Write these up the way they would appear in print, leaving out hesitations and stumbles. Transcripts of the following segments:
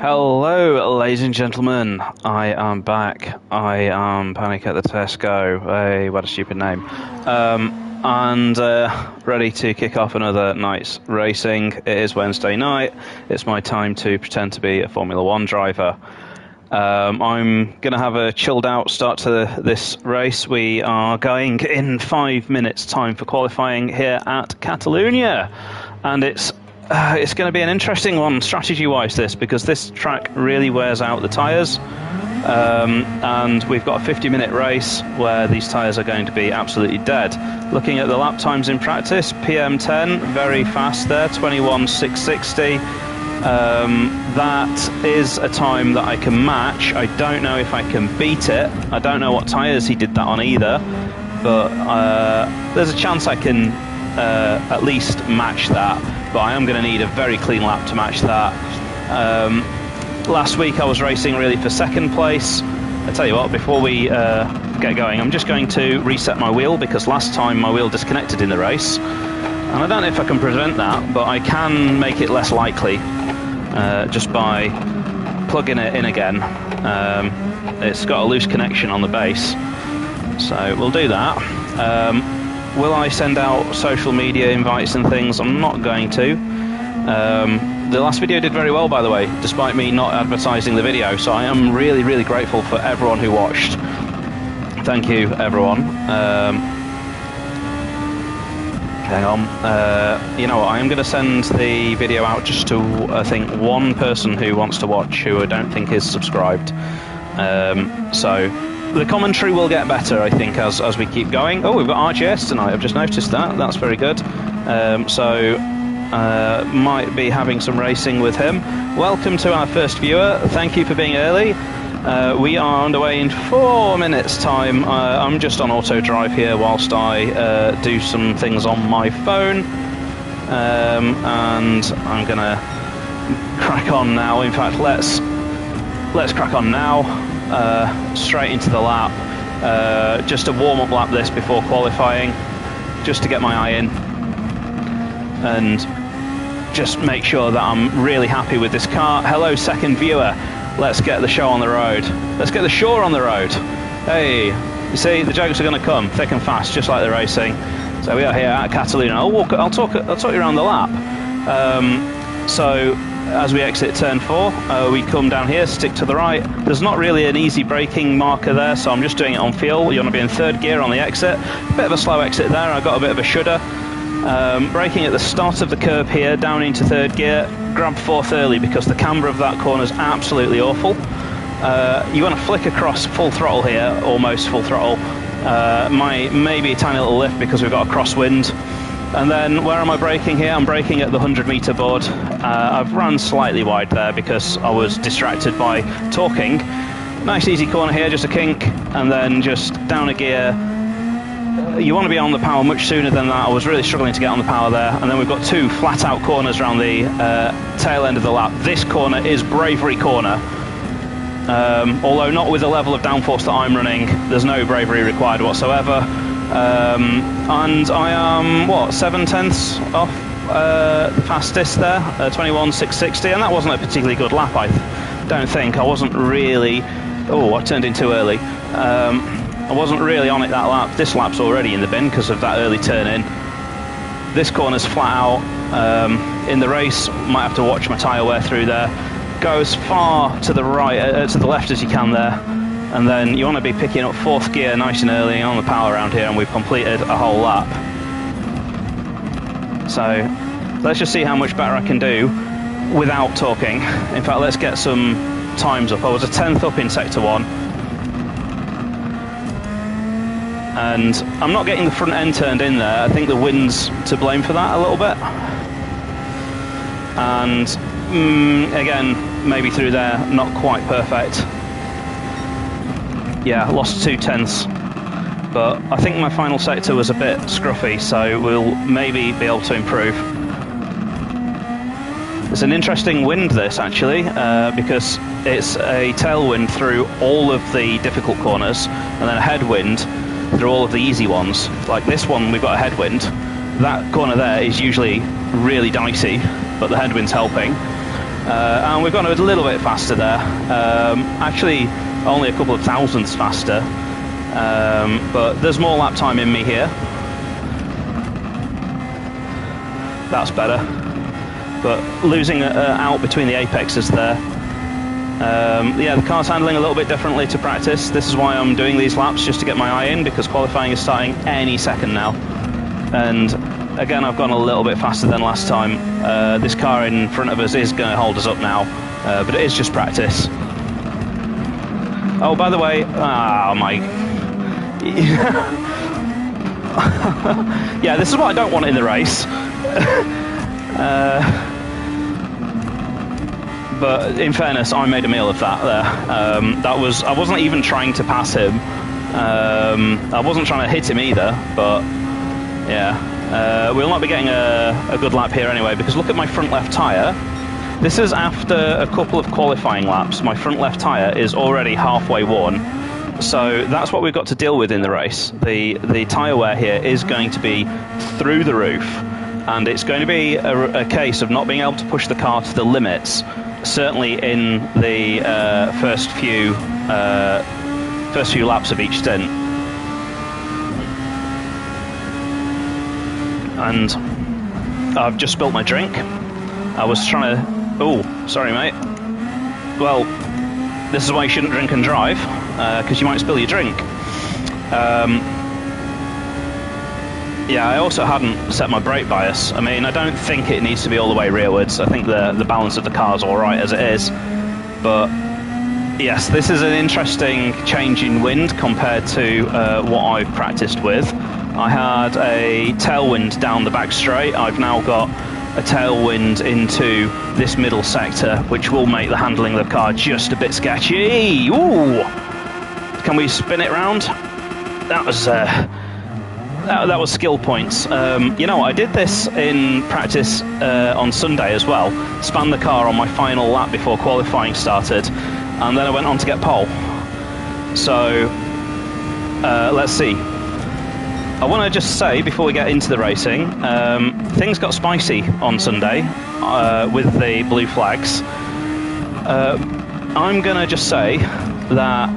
Hello, ladies and gentlemen. I am back. I am Panic at the Tesco. Hey, what a stupid name. And ready to kick off another night's racing. It is Wednesday night. It's my time to pretend to be a Formula One driver. I'm going to have a chilled out start to this race. We are going in 5 minutes time for qualifying here at Catalunya. And it's going to be an interesting one strategy-wise, because this track really wears out the tyres. And we've got a 50-minute race where these tyres are going to be absolutely dead. Looking at the lap times in practice, PM10, very fast there, 21.660. That is a time that I can match. I don't know if I can beat it. I don't know what tyres he did that on either. But there's a chance I can at least match that. But I am going to need a very clean lap to match that. Last week I was racing really for second place. I tell you what, before we get going, I'm just going to reset my wheel, because last time my wheel disconnected in the race. And I don't know if I can prevent that, but I can make it less likely just by plugging it in again. It's got a loose connection on the base, so we'll do that. Will I send out social media invites and things? I'm not going to. The last video did very well, by the way, despite me not advertising the video, so I am really, really grateful for everyone who watched. Thank you, everyone. Hang on. You know what, I am going to send the video out just to, I think, one person who wants to watch, who I don't think is subscribed. So the commentary will get better, I think, as we keep going. Oh, we've got RGS tonight. I've just noticed that. That's very good. Might be having some racing with him. Welcome to our first viewer. Thank you for being early. We are underway in 4 minutes' time. I'm just on auto drive here whilst I do some things on my phone. And I'm going to crack on now. In fact, let's crack on now. Straight into the lap. Just a warm-up lap this before qualifying, just to get my eye in and just make sure that I'm really happy with this car. Hello, second viewer. Let's get the show on the road. Let's get the show on the road. Hey, you see, the jokes are going to come thick and fast, just like the racing. So we are here at Catalunya. I'll talk you around the lap. So as we exit turn 4, we come down here, stick to the right. There's not really an easy braking marker there, so I'm just doing it on feel. You want to be in third gear on the exit. Bit of a slow exit there. I got a bit of a shudder. Braking at the start of the curve here, down into third gear. Grab fourth early, because the camber of that corner is absolutely awful. You want to flick across full throttle here, almost full throttle. Maybe a tiny little lift because we've got a crosswind. And then where am I braking here? I'm braking at the 100-meter board. I've run slightly wide there because I was distracted by talking. Nice easy corner here, just a kink, and then just down a gear. You want to be on the power much sooner than that. I was really struggling to get on the power there. And then we've got 2 flat-out corners around the tail end of the lap. This corner is bravery corner. Although not with the level of downforce that I'm running, there's no bravery required whatsoever. And I am, 7/10 off the fastest there, 21.660, and that wasn't a particularly good lap, I don't think. I wasn't really... Oh, I turned in too early. I wasn't really on it that lap. This lap's already in the bin because of that early turn in. This corner's flat out. In the race, might have to watch my tyre wear through there. Go as far to the right, to the left as you can there. And then you want to be picking up fourth gear nice and early on the power around here, and we've completed a whole lap. So let's just see how much better I can do without talking. In fact, let's get some times up. I was a 10th up in sector 1. And I'm not getting the front end turned in there. I think the wind's to blame for that a little bit. And again, maybe through there, not quite perfect. Yeah, lost 2/10, but I think my final sector was a bit scruffy, so we'll maybe be able to improve. It's an interesting wind, this, actually, because it's a tailwind through all of the difficult corners, and then a headwind through all of the easy ones. Like this one, we've got a headwind. That corner there is usually really dicey, but the headwind's helping. And we've gone a little bit faster there. Actually, only a couple of thousandths faster. But there's more lap time in me here. That's better. But losing out between the apexes there. Yeah, the car's handling a little bit differently to practice. This is why I'm doing these laps, just to get my eye in, because qualifying is starting any second now. And again, I've gone a little bit faster than last time. This car in front of us is going to hold us up now, but it is just practice. Oh, by the way, oh my... yeah, this is what I don't want in the race. But in fairness, I made a meal of that there. I wasn't even trying to pass him. I wasn't trying to hit him either, but yeah. We'll not be getting a good lap here anyway, because look at my front left tyre. This is after a couple of qualifying laps. My front left tyre is already halfway worn. So that's what we've got to deal with in the race. The tyre wear here is going to be through the roof, and it's going to be a case of not being able to push the car to the limits, certainly in the first few laps of each stint. And I've just spilt my drink. I was trying to... Oh, sorry, mate. Well, this is why you shouldn't drink and drive, because you might spill your drink. Yeah, I also hadn't set my brake bias. I mean, I don't think it needs to be all the way rearwards. I think the balance of the car's all right as it is. But yes, this is an interesting change in wind compared to what I've practiced with. I had a tailwind down the back straight. I've now got a tailwind into this middle sector, which will make the handling of the car just a bit sketchy. Ooh! Can we spin it round? That was that was skill points. You know, I did this in practice on Sunday as well. Spun the car on my final lap before qualifying started, and then I went on to get pole. So let's see. I want to just say, before we get into the racing, things got spicy on Sunday with the blue flags. I'm going to just say that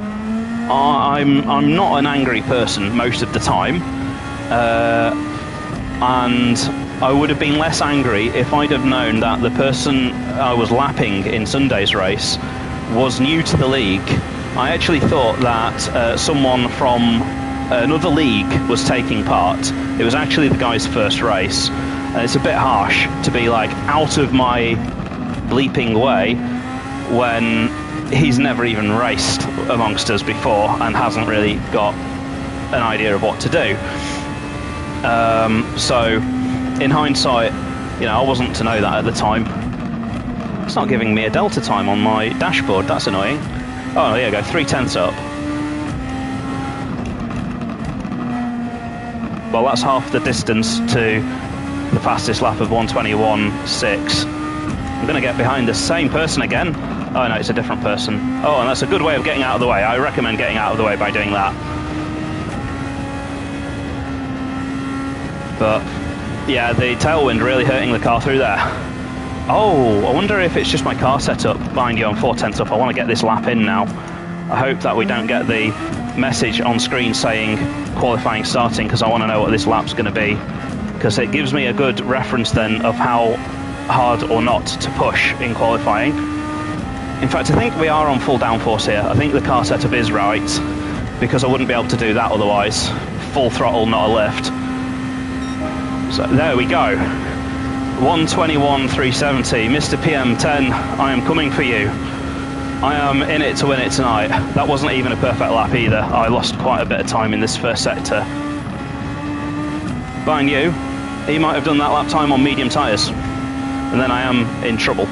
I'm not an angry person most of the time, and I would have been less angry if I'd have known that the person I was lapping in Sunday's race was new to the league. I actually thought that someone from another league was taking part. It was actually the guy's first race, and it's a bit harsh to be like out of my bleeping way when he's never even raced amongst us before and hasn't really got an idea of what to do. So in hindsight, you know, I wasn't to know that at the time. It's not giving me a delta time on my dashboard. That's annoying. Oh, there you go, 3/10 up. Well, that's half the distance to the fastest lap of 1:21.6. I'm going to get behind the same person again. Oh no, it's a different person. Oh, and that's a good way of getting out of the way. I recommend getting out of the way by doing that. But yeah, the tailwind really hurting the car through there. Oh, I wonder if it's just my car setup. Mind you, I'm 4/10 up. I want to get this lap in now. I hope that we don't get the message on screen saying qualifying starting, because I want to know what this lap's going to be, because it gives me a good reference then of how hard or not to push in qualifying. In fact, I think we are on full downforce here. I think the car setup is right, because I wouldn't be able to do that otherwise. Full throttle, not a lift. So there we go. 1:21.370. Mr. PM10, I am coming for you. I am in it to win it tonight. That wasn't even a perfect lap either. I lost quite a bit of time in this first sector. Mind you, he might have done that lap time on medium tyres, and then I am in trouble.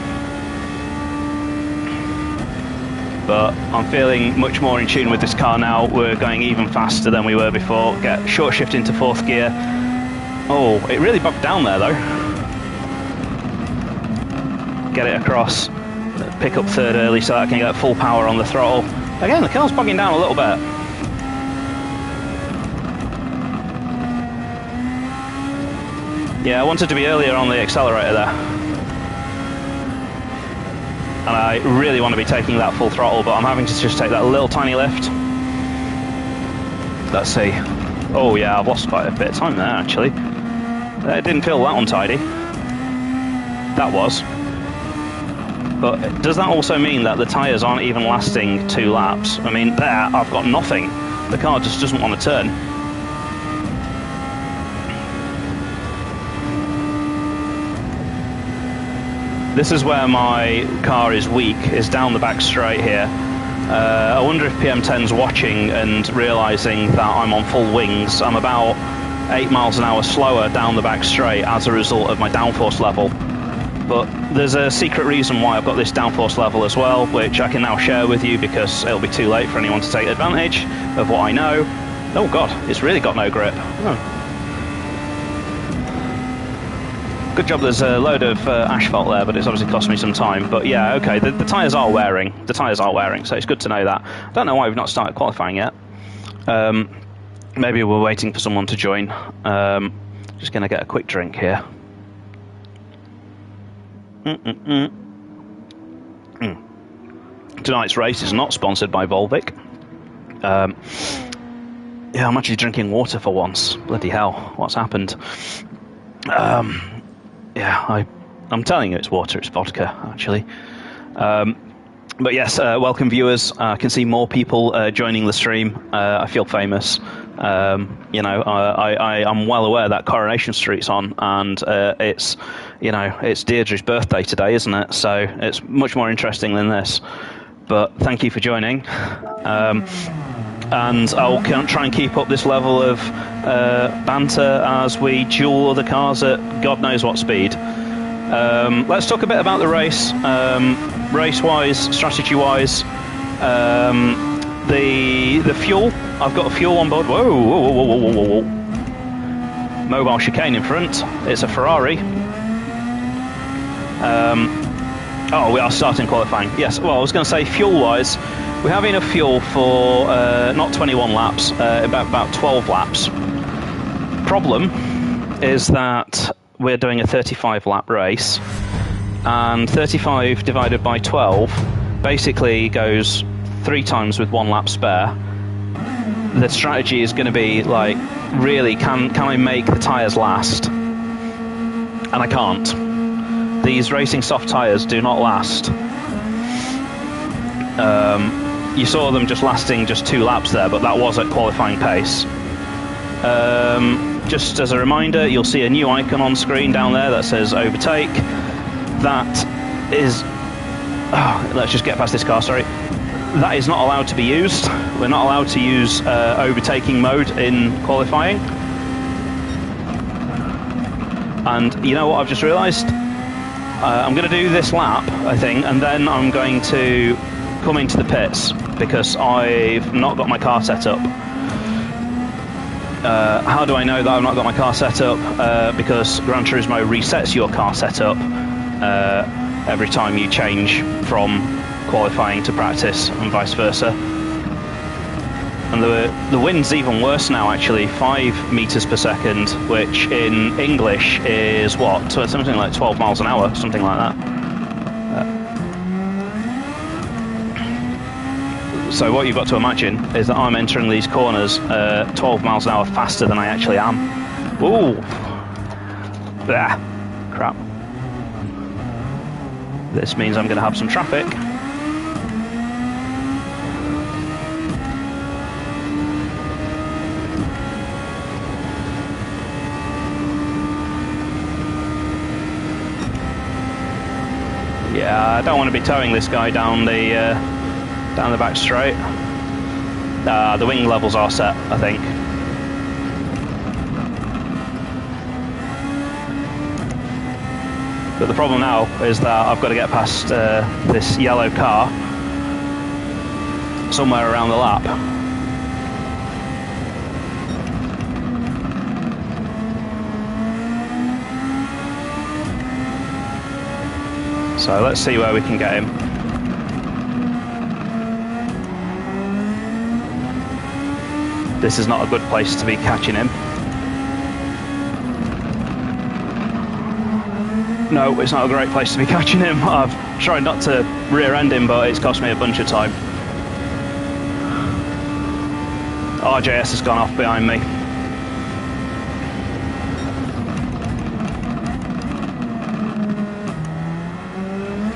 But I'm feeling much more in tune with this car now. We're going even faster than we were before. Get short shift into fourth gear. Oh, it really bogged down there though. Get it across. Pick up third early so that I can get full power on the throttle. Again, the car's bogging down a little bit. Yeah, I wanted to be earlier on the accelerator there. and I really want to be taking that full throttle, but I'm having to just take that little tiny lift. Let's see. Oh yeah, I've lost quite a bit of time there actually. It didn't feel that untidy. That was. But does that also mean that the tyres aren't even lasting 2 laps? I mean, there, I've got nothing. The car just doesn't want to turn. This is where my car is weak, is down the back straight here. I wonder if PM10's watching and realising that I'm on full wings. I'm about 8 miles an hour slower down the back straight as a result of my downforce level. But there's a secret reason why I've got this downforce level as well, which I can now share with you because it'll be too late for anyone to take advantage of what I know. Oh god, it's really got no grip. Oh. Good job there's a load of asphalt there, but it's obviously cost me some time. But yeah, okay, the tyres are wearing. The tyres are wearing, so it's good to know that. I don't know why we've not started qualifying yet. Maybe we're waiting for someone to join. Just going to get a quick drink here. Tonight's race is not sponsored by Volvic. Yeah, I'm actually drinking water for once. Bloody hell, what's happened? Yeah, I'm telling you it's water, it's vodka, actually. But yes, welcome viewers. I can see more people joining the stream. I feel famous. You know, I'm well aware that Coronation Street's on, and it's, you know, it's Deirdre's birthday today, isn't it? So it's much more interesting than this. But thank you for joining. And I'll try and keep up this level of banter as we duel other cars at God knows what speed. Let's talk a bit about the race. Race-wise, strategy-wise, the fuel. I've got fuel on board. Whoa, whoa, whoa, whoa, whoa, whoa. Mobile chicane in front. It's a Ferrari. Oh, we are starting qualifying. Yes, well, I was going to say fuel-wise, we have enough fuel for not 21 laps, about 12 laps. Problem is that we're doing a 35-lap race, and 35 divided by 12 basically goes 3 times with 1 lap spare. The strategy is going to be like, really, can I make the tyres last? And I can't. These racing soft tyres do not last. You saw them just lasting just 2 laps there, but that was at qualifying pace. Just as a reminder, you'll see a new icon on screen down there that says overtake. That is... Oh, let's just get past this car, sorry. That is not allowed to be used. We're not allowed to use overtaking mode in qualifying. And you know what I've just realised? I'm going to do this lap, I think, and then I'm going to come into the pits because I've not got my car set up. How do I know that I've not got my car set up? Because Gran Turismo resets your car setup every time you change from qualifying to practice and vice versa. And the wind's even worse now, actually, 5 meters per second, which in English is what? So something like 12 miles an hour, something like that. So what you've got to imagine is that I'm entering these corners 12 miles an hour faster than I actually am. Ooh! Ah, crap. This means I'm going to have some traffic. Yeah, I don't want to be towing this guy down the back straight. The wing levels are set, I think. But the problem now is that I've got to get past this yellow car somewhere around the lap. So let's see where we can get him. This is not a good place to be catching him. No, it's not a great place to be catching him. I've tried not to rear ending, but it's cost me a bunch of time. RJS has gone off behind me.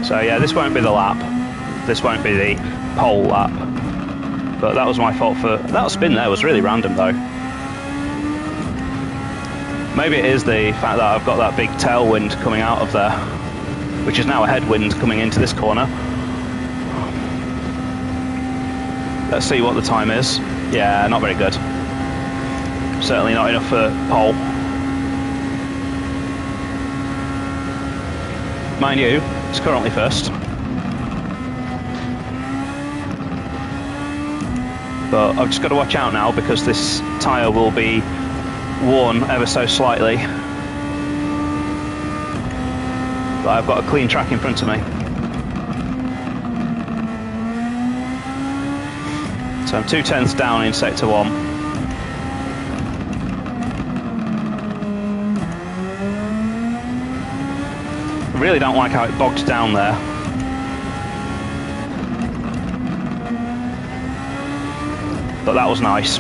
So yeah, this won't be the lap. This won't be the pole lap. But that was my fault for... That spin there was really random though. Maybe it is the fact that I've got that big tailwind coming out of there, which is now a headwind coming into this corner. Let's see what the time is. Yeah, not very good. Certainly not enough for pole. Mind you, it's currently first. But I've just got to watch out now because this tyre will be worn ever so slightly. But I've got a clean track in front of me. So I'm 2/10 down in sector 1. I really don't like how it bogged down there. But that was nice.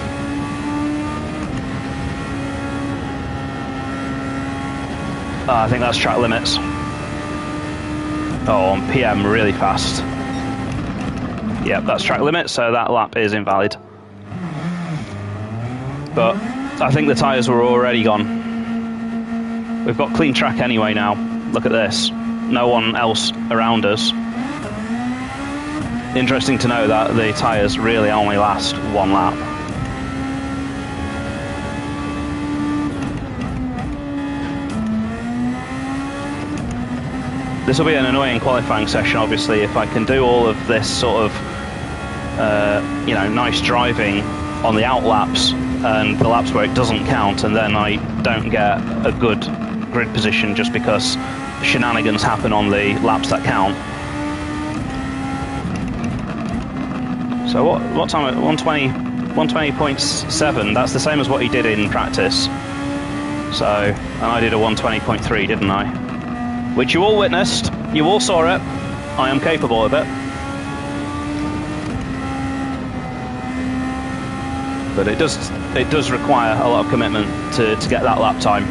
I think that's track limits. Oh, on PM really fast. Yep, that's track limits, so that lap is invalid. But I think the tyres were already gone. We've got clean track anyway now. Look at this. No one else around us. Interesting to know that the tyres really only last one lap. This will be an annoying qualifying session, obviously, if I can do all of this sort of, you know, nice driving on the out laps and the laps where it doesn't count, and then I don't get a good grid position just because shenanigans happen on the laps that count. So what time? 120.7. That's the same as what he did in practice. So, and I did a 120.3, didn't I? Which you all witnessed, you all saw it. I am capable of it. But it does require a lot of commitment to get that lap time.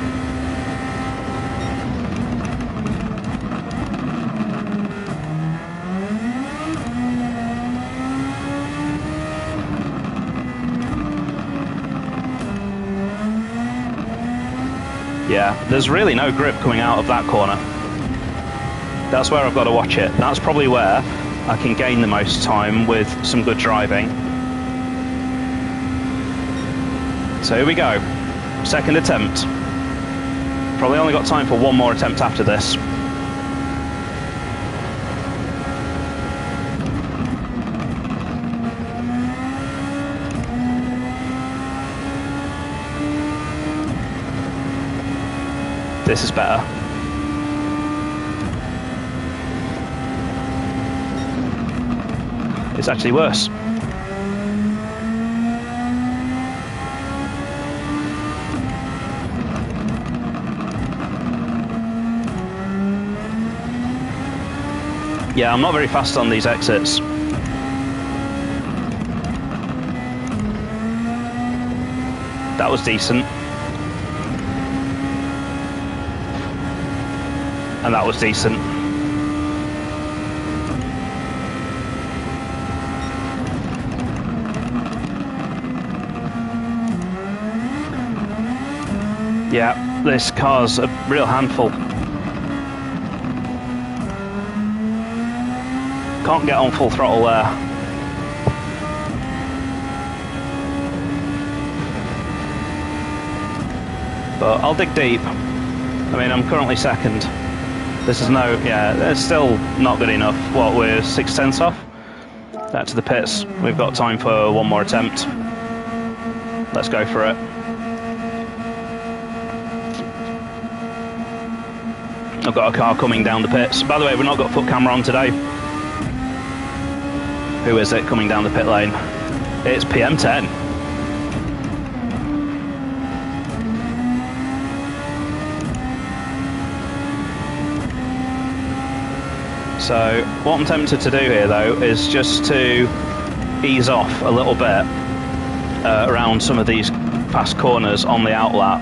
Yeah, there's really no grip coming out of that corner. That's where I've got to watch it. That's probably where I can gain the most time with some good driving. So here we go. Second attempt. Probably only got time for one more attempt after this. This is better. It's actually worse. Yeah, I'm not very fast on these exits. That was decent. And that was decent. Yeah, this car's a real handful. Can't get on full throttle there. But I'll dig deep. I mean, I'm currently second. This is no, yeah, it's still not good enough. What, we're 6/10 off? Back to the pits. We've got time for one more attempt. Let's go for it. I've got a car coming down the pits. By the way, we've not got foot camera on today. Who is it coming down the pit lane? It's PM10. So what I'm tempted to do here though is just to ease off a little bit around some of these fast corners on the outlap.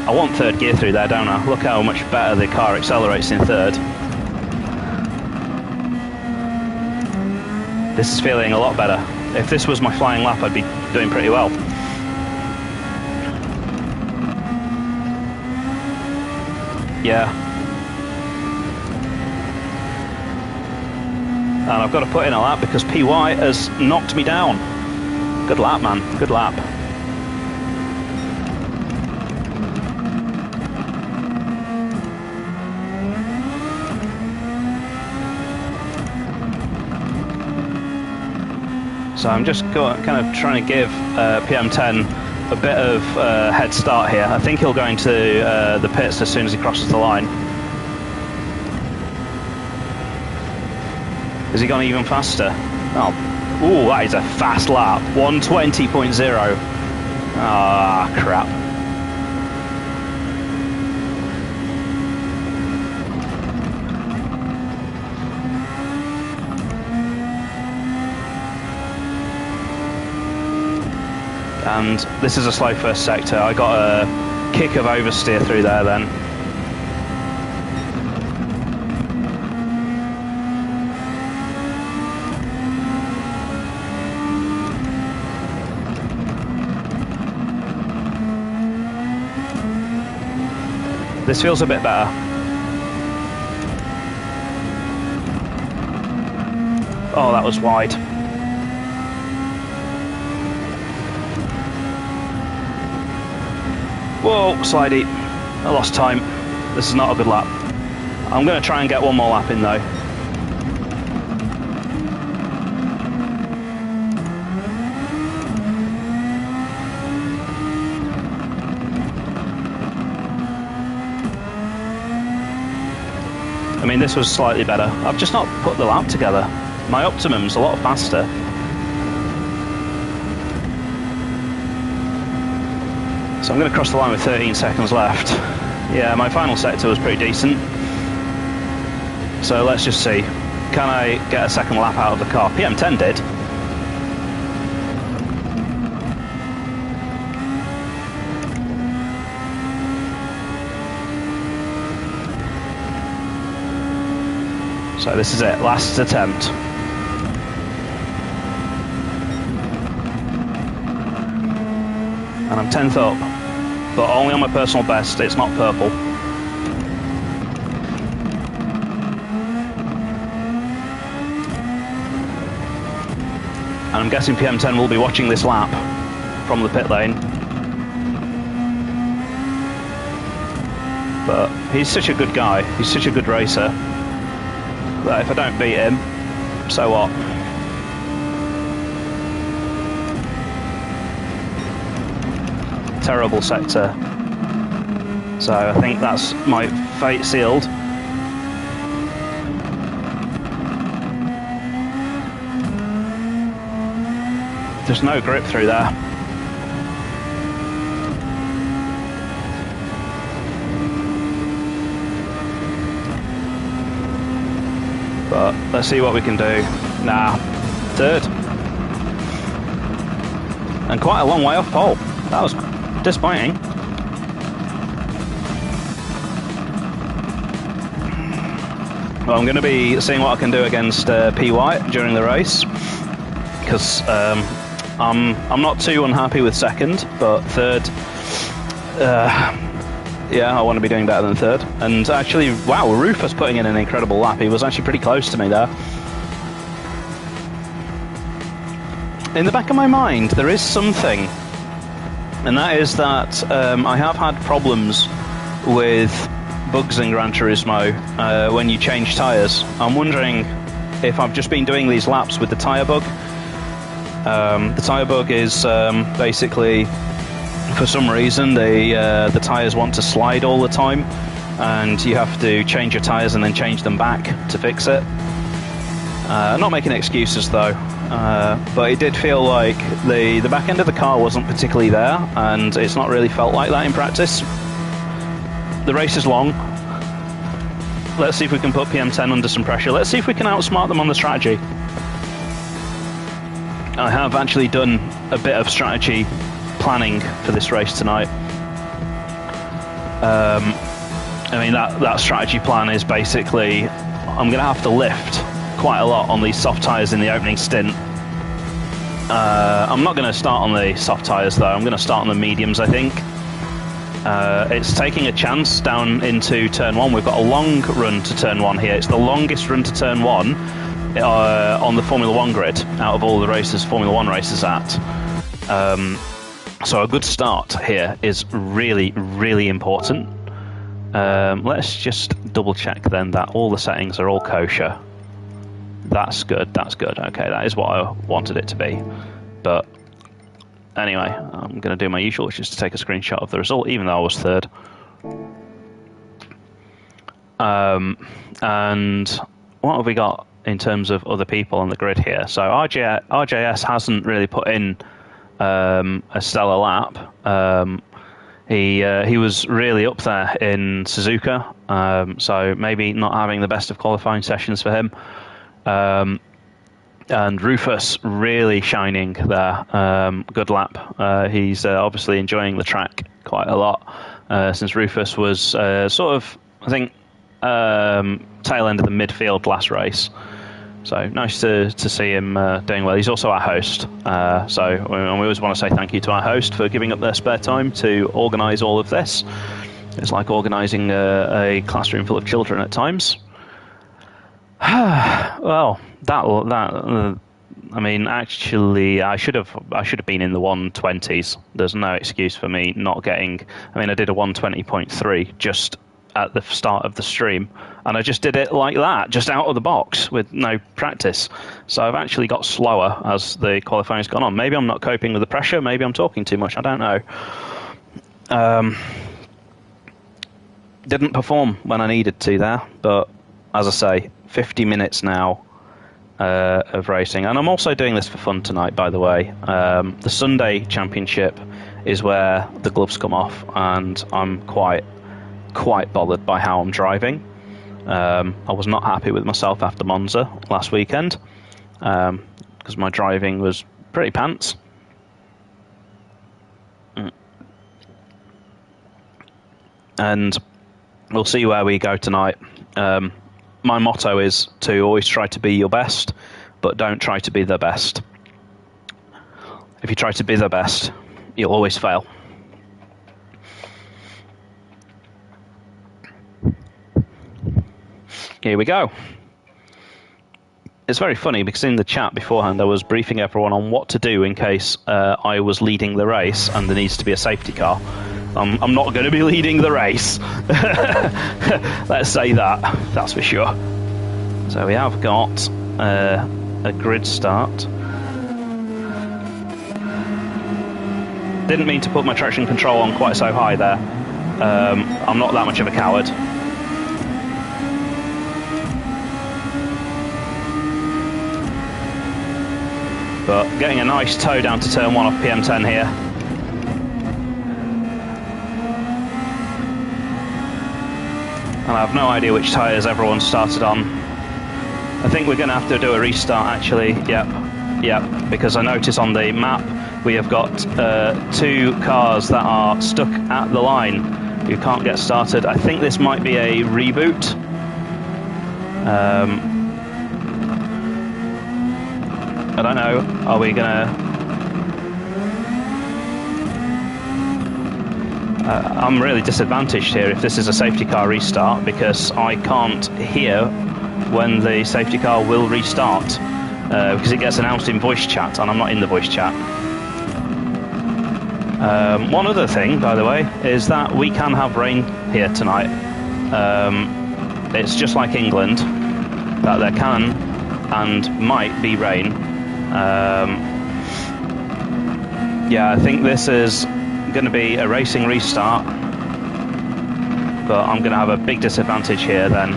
I want third gear through there, don't I? Look how much better the car accelerates in third. This is feeling a lot better. If this was my flying lap, I'd be doing pretty well. Yeah. And I've got to put in a lap because PY has knocked me down. Good lap, man. Good lap. So I'm just kind of trying to give PM10 a bit of head start here. I think he'll go into the pits as soon as he crosses the line. Has he gone even faster? Oh, ooh, that is a fast lap. 120.0. Ah, crap. And this is a slow first sector. I got a kick of oversteer through there then. This feels a bit better. Oh, that was wide. Whoa, slidey. I lost time. This is not a good lap. I'm going to try and get one more lap in though. I mean, this was slightly better. I've just not put the lap together. My optimum's a lot faster. So I'm going to cross the line with 13 seconds left. Yeah, my final sector was pretty decent. So let's just see. Can I get a second lap out of the car? PM10 did. So this is it, last attempt. And I'm 10th up, but only on my personal best, it's not purple. And I'm guessing PM10 will be watching this lap from the pit lane. But he's such a good guy, he's such a good racer, that if I don't beat him, so what? Terrible sector. So I think that's my fate sealed. There's no grip through there. But let's see what we can do. Nah, third. And quite a long way off pole. That was disappointing. Well, I'm going to be seeing what I can do against PY during the race, because I'm not too unhappy with second, but third, yeah, I want to be doing better than third. And actually, wow, Rufus putting in an incredible lap. He was actually pretty close to me there. In the back of my mind, there is something, and that is that I have had problems with bugs in Gran Turismo when you change tyres. I'm wondering if I've just been doing these laps with the tyre bug. The tyre bug is basically, for some reason, the tyres want to slide all the time, and you have to change your tyres and then change them back to fix it. Not making excuses though, but it did feel like the back end of the car wasn't particularly there, and it's not really felt like that in practice. The race is long, Let's see if we can put PM10 under some pressure. Let's see if we can outsmart them on the strategy. I have actually done a bit of strategy planning for this race tonight. I mean, that strategy plan is basically, I'm going to have to lift quite a lot on these soft tyres in the opening stint. I'm not going to start on the soft tyres though, I'm going to start on the mediums, I think. It's taking a chance down into turn 1. We've got a long run to turn 1 here. It's the longest run to turn 1 on the Formula 1 grid out of all the races Formula 1 races at. So a good start here is really, really important. Let's just double check then that all the settings are all kosher. That's good, that's good. Okay, that is what I wanted it to be. But anyway, I'm going to do my usual, which is to take a screenshot of the result, even though I was third. And what have we got in terms of other people on the grid here? So RJS hasn't really put in a stellar lap. He was really up there in Suzuka, so maybe not having the best of qualifying sessions for him. And Rufus really shining there. Good lap. He's obviously enjoying the track quite a lot since Rufus was sort of, I think, tail end of the midfield last race. So nice to see him doing well. He's also our host, so we always want to say thank you to our host for giving up their spare time to organise all of this. It's like organising a classroom full of children at times. Well, I mean, actually, I should have been in the 120s. There's no excuse for me not getting. I mean, I did a 120.3 just at the start of the stream, and I just did it like that, just out of the box with no practice. So I've actually got slower as the qualifying's gone on. Maybe I'm not coping with the pressure. Maybe I'm talking too much. I don't know. Didn't perform when I needed to there, but as I say, 50 minutes now of racing. And I'm also doing this for fun tonight, by the way. The Sunday Championship is where the gloves come off, and I'm quite bothered by how I'm driving. I was not happy with myself after Monza last weekend, because my driving was pretty pants. And we'll see where we go tonight. My motto is to always try to be your best, but don't try to be the best. If you try to be the best, you'll always fail. Here we go. It's very funny because in the chat beforehand I was briefing everyone on what to do in case I was leading the race and there needs to be a safety car. I'm not going to be leading the race. Let's say that's for sure. So we have got a grid start. Didn't mean to put my traction control on quite so high there. I'm not that much of a coward. But getting a nice toe down to turn 1 off PM10 here. And I have no idea which tyres everyone started on. I think we're going to have to do a restart actually. Yep, because I notice on the map we have got 2 cars that are stuck at the line who can't get started. I think this might be a reboot. I don't know, are we gonna... I'm really disadvantaged here if this is a safety car restart, because I can't hear when the safety car will restart, because it gets announced in voice chat and I'm not in the voice chat. One other thing, by the way, is that we can have rain here tonight. It's just like England, that there can and might be rain. Yeah, I think this is going to be a racing restart, but I'm going to have a big disadvantage here then.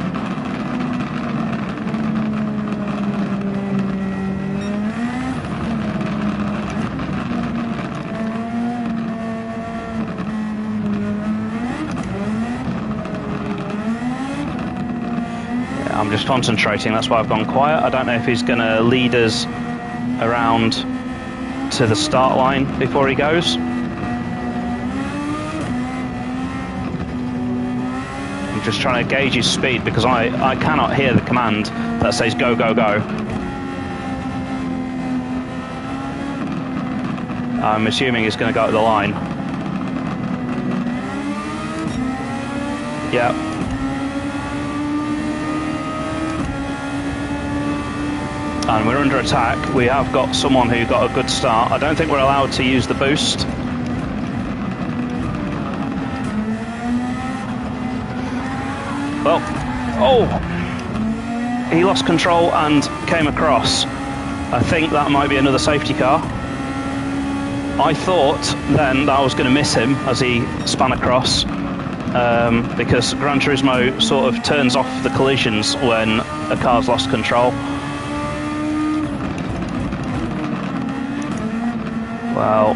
I'm just concentrating, that's why I've gone quiet. I don't know if he's going to lead us around to the start line before he goes. I'm just trying to gauge his speed because I cannot hear the command that says go, go, go. I'm assuming he's going to go to the line. Yeah. And we're under attack. We have got someone who got a good start. I don't think we're allowed to use the boost. Well, oh! He lost control and came across. I think that might be another safety car. I thought then that I was going to miss him as he span across, because Gran Turismo sort of turns off the collisions when a car's lost control. Well,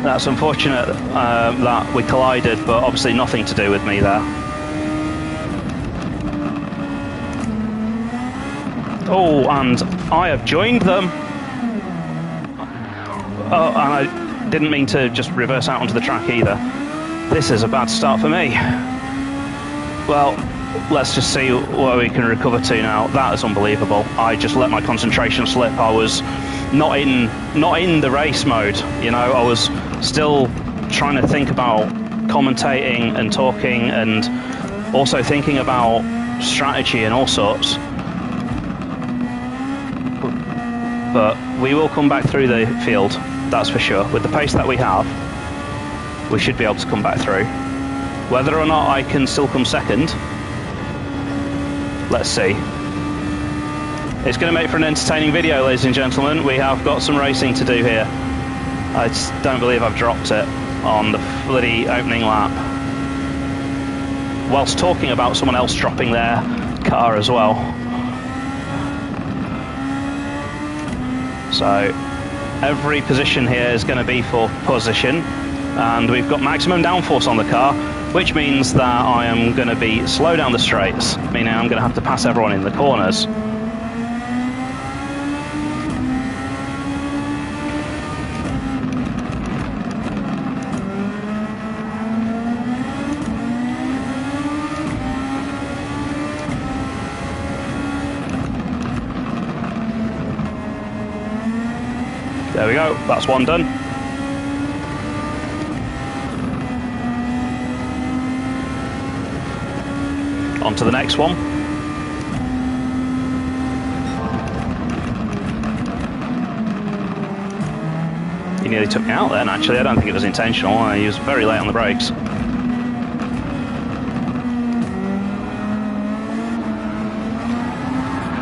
that's unfortunate that we collided, but obviously nothing to do with me there. Oh, and I have joined them. Oh, and I didn't mean to just reverse out onto the track either. This is a bad start for me. Well, let's just see where we can recover to now. That is unbelievable. I just let my concentration slip. I was not in the race mode, you know. I was still trying to think about commentating and talking and also thinking about strategy and all sorts. But we will come back through the field, that's for sure. With the pace that we have, we should be able to come back through. Whether or not I can still come second, let's see. It's going to make for an entertaining video, ladies and gentlemen. We have got some racing to do here. I just don't believe I've dropped it on the bloody opening lap, whilst talking about someone else dropping their car as well. So every position here is going to be for position, and we've got maximum downforce on the car, which means that I am going to be slow down the straights, meaning I'm going to have to pass everyone in the corners. There we go, that's one done. On to the next one. He nearly took me out then, actually. I don't think it was intentional. He was very late on the brakes.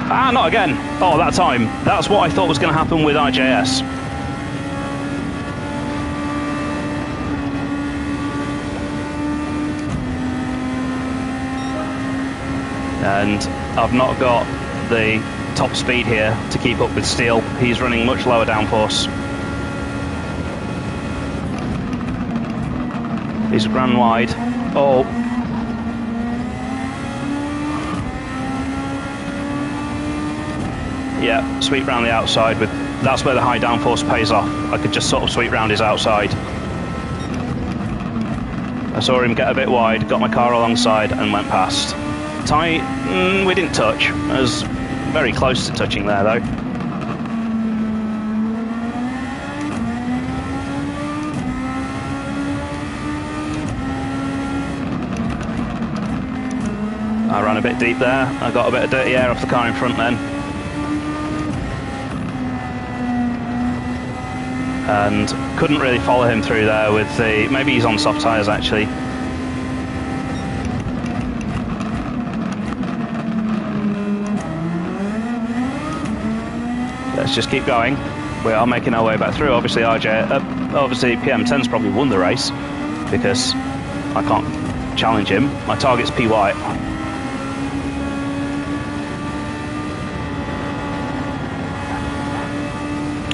Ah, not again. Oh, that time. That's what I thought was going to happen with RJS. And I've not got the top speed here to keep up with Steele. He's running much lower downforce. He's grand wide. Oh. Yeah, sweep round the outside. That's where the high downforce pays off. I could just sort of sweep round his outside. I saw him get a bit wide, got my car alongside and went past. We didn't touch. I was very close to touching there though. I ran a bit deep there. I got a bit of dirty air off the car in front then. And couldn't really follow him through there with the... Maybe he's on soft tyres actually. Let's just keep going. We are making our way back through. Obviously obviously PM10's probably won the race because I can't challenge him. My target's P White.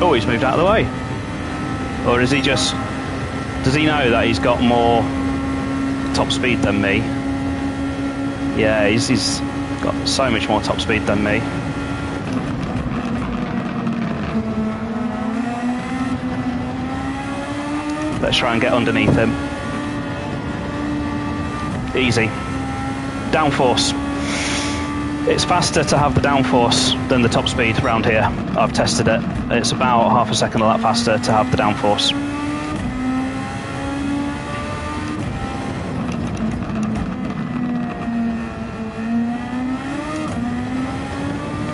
Oh, he's moved out of the way. Or is he just... Does he know that he's got more top speed than me? Yeah, he's Got so much more top speed than me. Let's try and get underneath him. Easy. Downforce. It's faster to have the downforce than the top speed around here. I've tested it. It's about half a second a lot faster to have the downforce.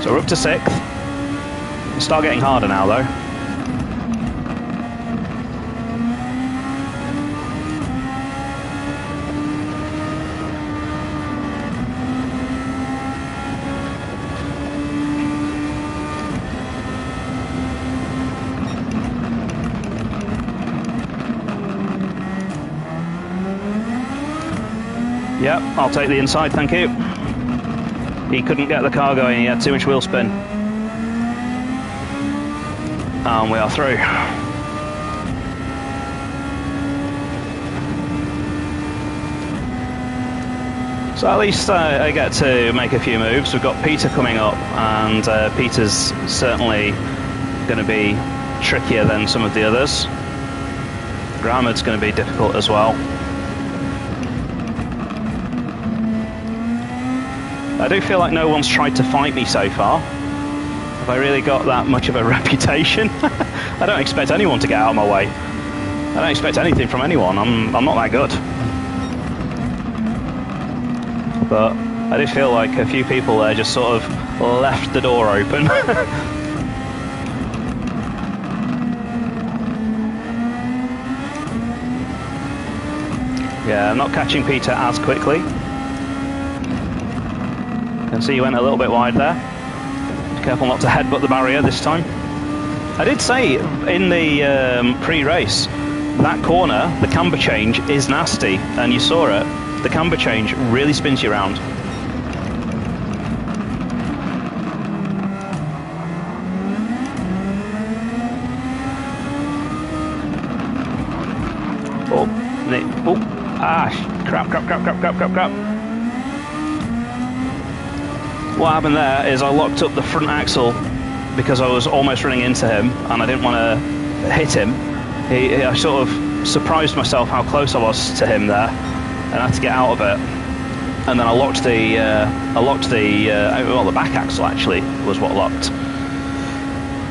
So we're up to 6th. It'll start getting harder now though. Yep, I'll take the inside, thank you. He couldn't get the car going, he had too much wheel spin. And we are through. So at least I get to make a few moves. We've got Peter coming up, and Peter's certainly going to be trickier than some of the others. Graham's going to be difficult as well. I do feel like no one's tried to fight me so far. Have I really got that much of a reputation? I don't expect anyone to get out of my way. I don't expect anything from anyone. I'm not that good. But I do feel like a few people there just sort of left the door open. Yeah, I'm not catching Peter as quickly. You can see he went a little bit wide there. Be careful not to headbutt the barrier this time. I did say in the pre-race, that corner, the camber change is nasty, and you saw it. The camber change really spins you around. Crap. What happened there is I locked up the front axle because I was almost running into him and I didn't want to hit him. I sort of surprised myself how close I was to him there, and I had to get out of it. And then I locked the back axle actually was what locked.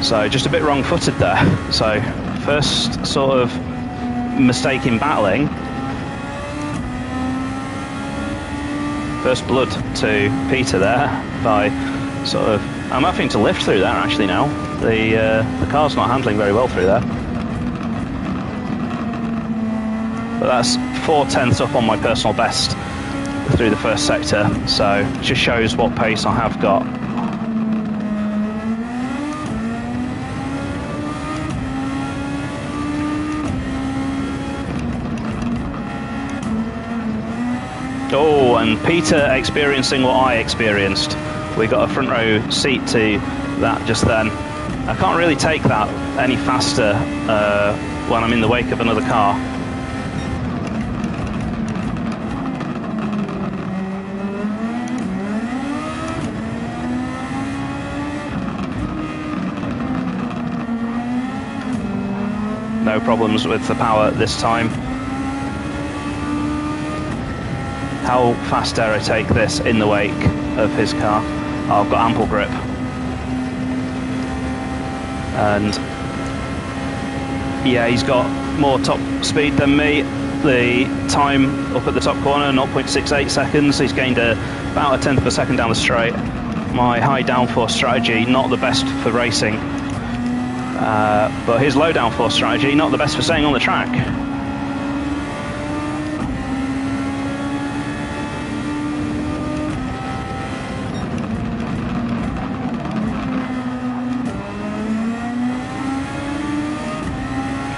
So just a bit wrong-footed there. So first sort of mistake in battling. First blood to Peter there by sort of. I'm having to lift through there actually now. The car's not handling very well through there. But that's 4/10 up on my personal best through the first sector, so it just shows what pace I have got. Oh, and Peter experiencing what I experienced. We got a front row seat to that just then. I can't really take that any faster when I'm in the wake of another car. No problems with the power this time. How fast dare I take this in the wake of his car? Oh, I've got ample grip. And yeah, he's got more top speed than me. The time up at the top corner, 0.68 seconds. He's gained about a tenth of a second down the straight. My high downforce strategy, not the best for racing. But his low downforce strategy, not the best for staying on the track.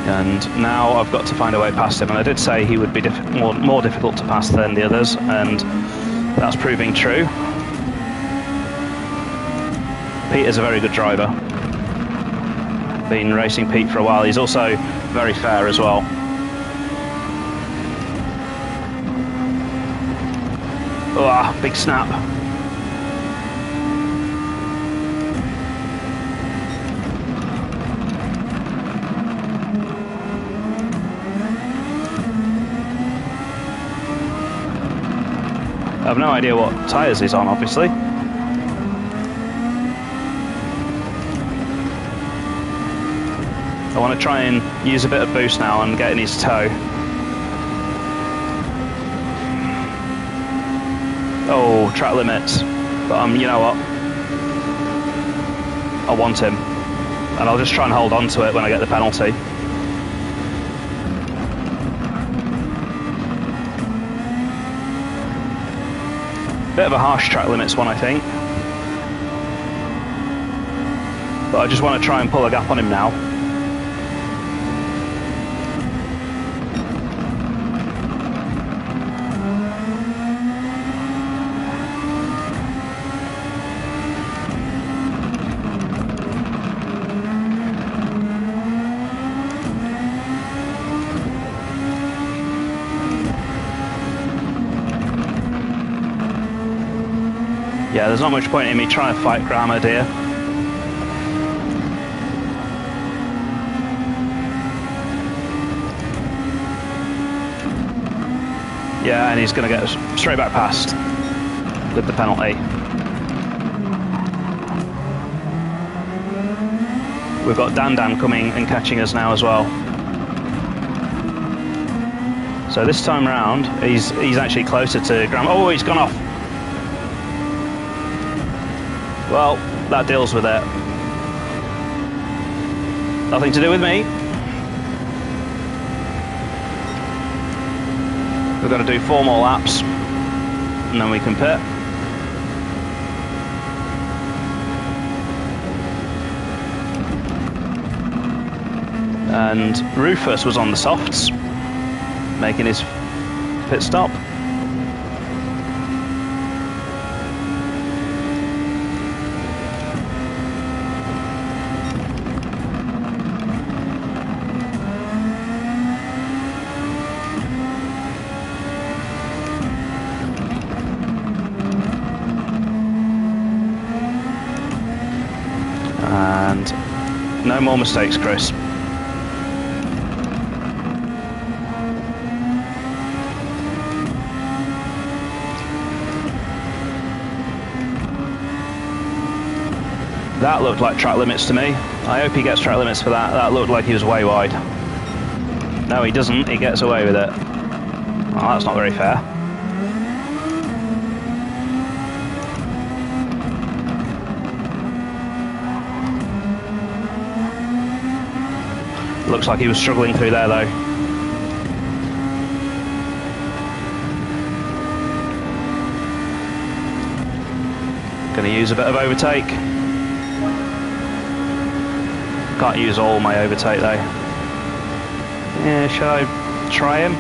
And now I've got to find a way past him, and I did say he would be more difficult to pass than the others, and that's proving true. Peter's a very good driver. Been racing Pete for a while. He's also very fair as well. Oh, big snap. I've no idea what tyres he's on, obviously. I want to try and use a bit of boost now and get in his toe. Oh, track limits. But you know what? I want him. And I'll just try and hold on to it when I get the penalty. Bit of a harsh track limits one, I think. But I just want to try and pull a gap on him now. Yeah, there's not much point in me trying to fight Grammar, dear. Yeah, and he's going to get straight back past with the penalty. We've got Dan coming and catching us now as well. So this time round, he's actually closer to Grammar. Oh, he's gone off. Well, that deals with it. Nothing to do with me. We've got to do 4 more laps, and then we can pit. And Rufus was on the softs, making his pit stop. And no more mistakes, Chris. That looked like track limits to me. I hope he gets track limits for that. That looked like he was way wide. No, he doesn't. He gets away with it. Well, that's not very fair. Looks like he was struggling through there though. Gonna use a bit of overtake. Can't use all my overtake though. Yeah, should I try him?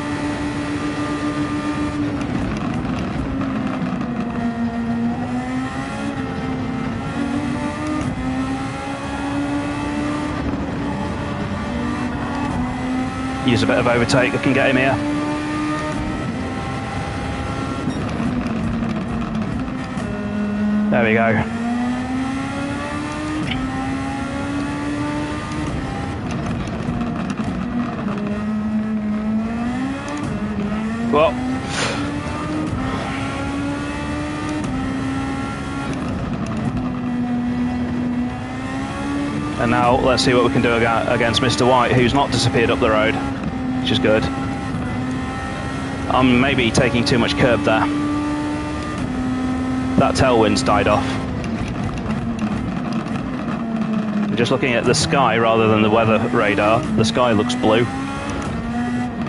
Use a bit of overtake, I can get him here. There we go. Well, and now let's see what we can do against Mr. White, who's not disappeared up the road, which is good. I'm maybe taking too much curb there. That tailwind's died off. Just looking at the sky rather than the weather radar, the sky looks blue.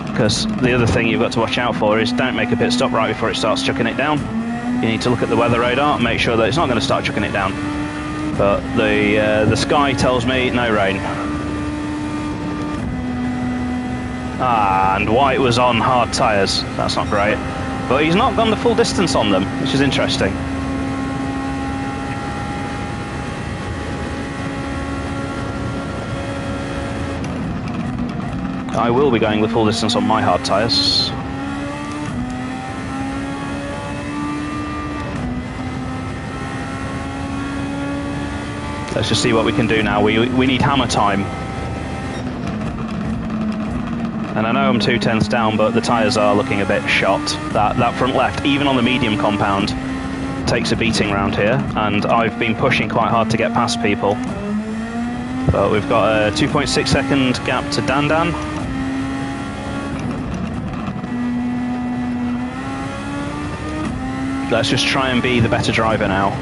Because the other thing you've got to watch out for is don't make a pit stop right before it starts chucking it down. You need to look at the weather radar and make sure that it's not going to start chucking it down. But the sky tells me no rain. And White was on hard tyres. That's not great. But he's not gone the full distance on them, which is interesting. I will be going the full distance on my hard tyres. Let's just see what we can do now. We need hammer time. And I know I'm 2/10 down, but the tyres are looking a bit shot. That front left, even on the medium compound, takes a beating round here, and I've been pushing quite hard to get past people. But we've got a 2.6 second gap to Dandan. Let's just try and be the better driver now.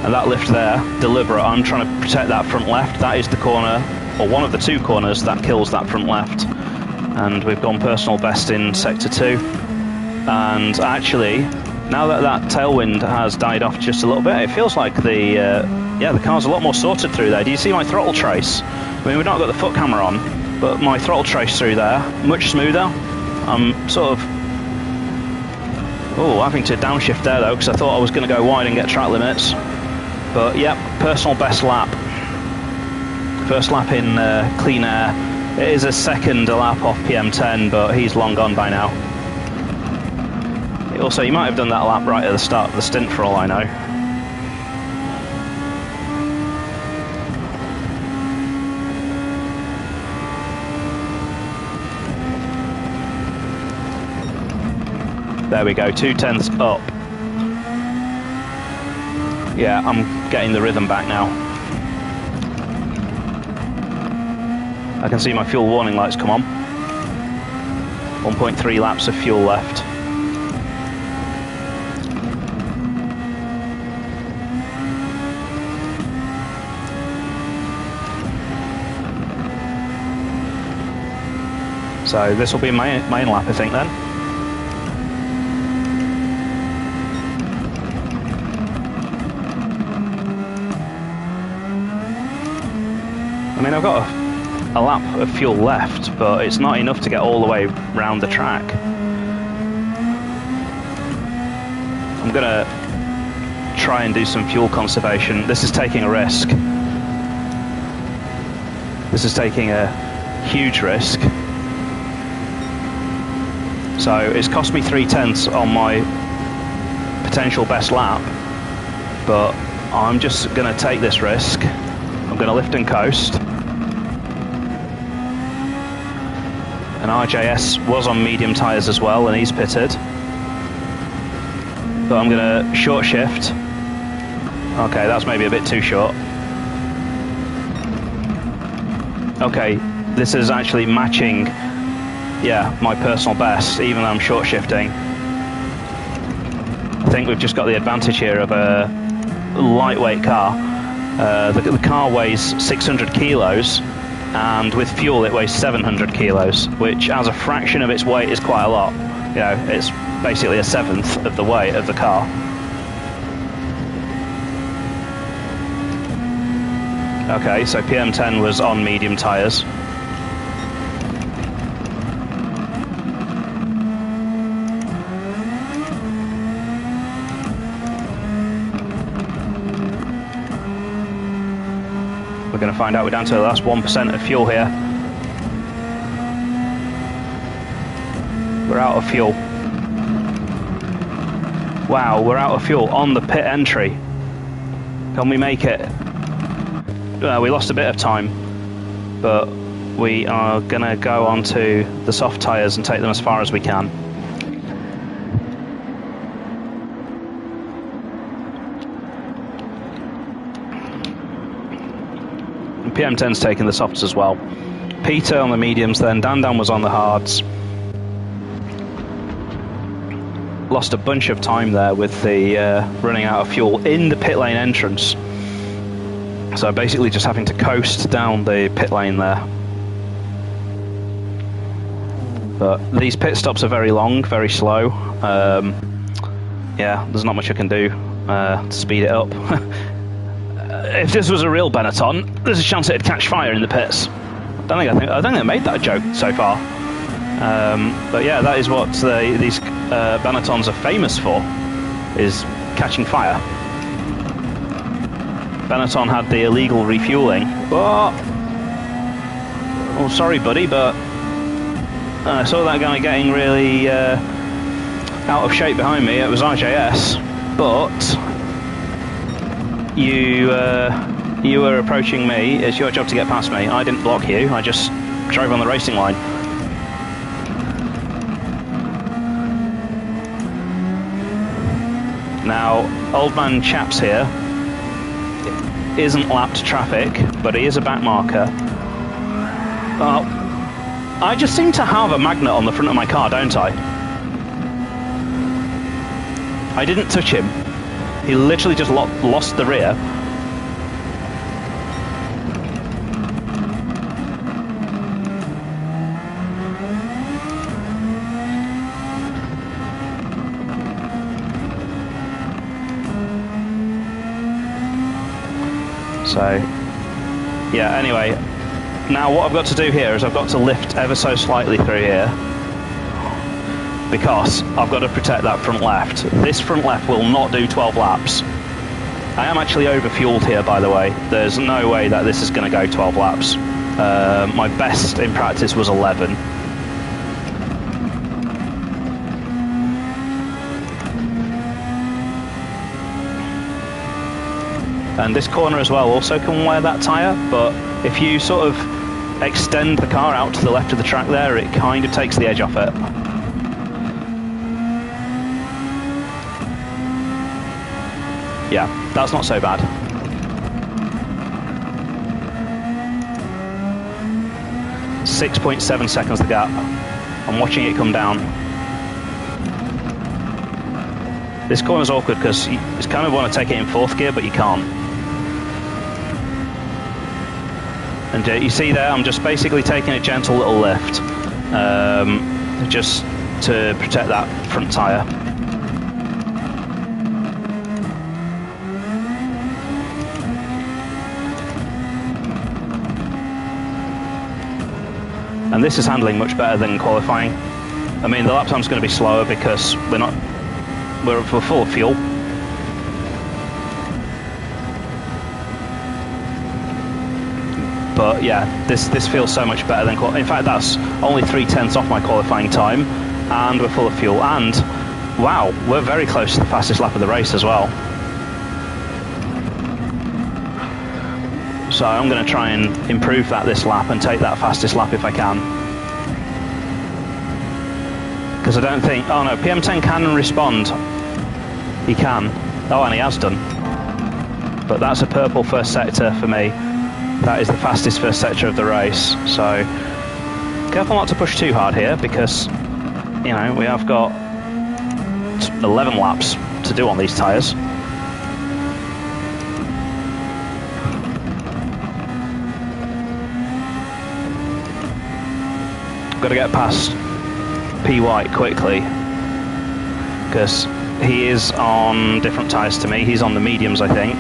And that lift there, deliberate. I'm trying to protect that front left. That is the corner, or one of the two corners, that kills that front left. And we've gone personal best in sector 2. And actually, now that that tailwind has died off just a little bit, it feels like the car's a lot more sorted through there. Do you see my throttle trace? I mean, we've not got the foot camera on, but my throttle trace through there, much smoother. I'm sort of having to downshift there though, because I thought I was going to go wide and get track limits. But yep, personal best lap. First lap in clean air. It is a second lap off PM10, but he's long gone by now. Also, you might have done that lap right at the start of the stint for all I know. There we go, 2/10 up. Yeah, I'm getting the rhythm back now. I can see my fuel warning lights come on. 1.3 laps of fuel left. So this will be my main lap, I think, then. I mean, I've got a lap of fuel left, but it's not enough to get all the way round the track. I'm gonna try and do some fuel conservation. This is taking a risk. This is taking a huge risk. So it's cost me 3/10 on my potential best lap, but I'm just gonna take this risk. I'm gonna lift and coast. And RJS was on medium tyres as well, and he's pitted. But I'm going to short shift. Okay, that's maybe a bit too short. Okay, this is actually matching, yeah, my personal best, even though I'm short shifting. I think we've just got the advantage here of a lightweight car. The car weighs 600 kilos. And with fuel it weighs 700 kilos, which as a fraction of its weight is quite a lot. You know, it's basically a seventh of the weight of the car. Okay, so PM10 was on medium tyres. We're going to find out we're down to the last 1% of fuel here. We're out of fuel. Wow, we're out of fuel on the pit entry. Can we make it? We lost a bit of time, but we are going to go on to the soft tyres and take them as far as we can. PM10's taking the softs as well. Peter on the mediums, then Dandan was on the hards. Lost a bunch of time there with the running out of fuel in the pit lane entrance. So basically just having to coast down the pit lane there. But these pit stops are very long, very slow. Yeah, there's not much I can do to speed it up. If this was a real Benetton, there's a chance it'd catch fire in the pits. I think they made that joke so far. But yeah, that is what these Benettons are famous for, is catching fire. Benetton had the illegal refueling. Oh, sorry, buddy, but I saw that guy getting really out of shape behind me. It was RJS, but you You were approaching me. It's your job to get past me. I didn't block you. I just drove on the racing line. Now, old man Chaps here isn't lapped traffic, but he is a back marker. Well, I just seem to have a magnet on the front of my car, don't I? I didn't touch him. He literally just lost the rear. So, yeah, anyway, now what I've got to do here is I've got to lift ever so slightly through here because I've got to protect that front left. This front left will not do 12 laps. I am actually over-fueled here, by the way. There's no way that this is going to go 12 laps. My best in practice was 11. And this corner as well also can wear that tyre, but if you sort of extend the car out to the left of the track there, it kind of takes the edge off it. Yeah, that's not so bad. .7 seconds the gap. I'm watching it come down. This corner's awkward because you just kind of want to take it in fourth gear, but you can't. And you see there, I'm just basically taking a gentle little lift just to protect that front tyre. And this is handling much better than qualifying. I mean, the lap time's going to be slower because we're full of fuel. But yeah, this feels so much better than in fact, that's only 3/10 off my qualifying time, and we're full of fuel. And wow, we're very close to the fastest lap of the race as well. So I'm going to try and improve that this lap and take that fastest lap if I can. Because I don't think... Oh no, PM10 can respond. He can. Oh, and he has done. But that's a purple first sector for me. That is the fastest first sector of the race. So careful not to push too hard here because, you know, we have got 11 laps to do on these tyres. Got to get past P White quickly because he is on different tyres to me. He's on the mediums, I think.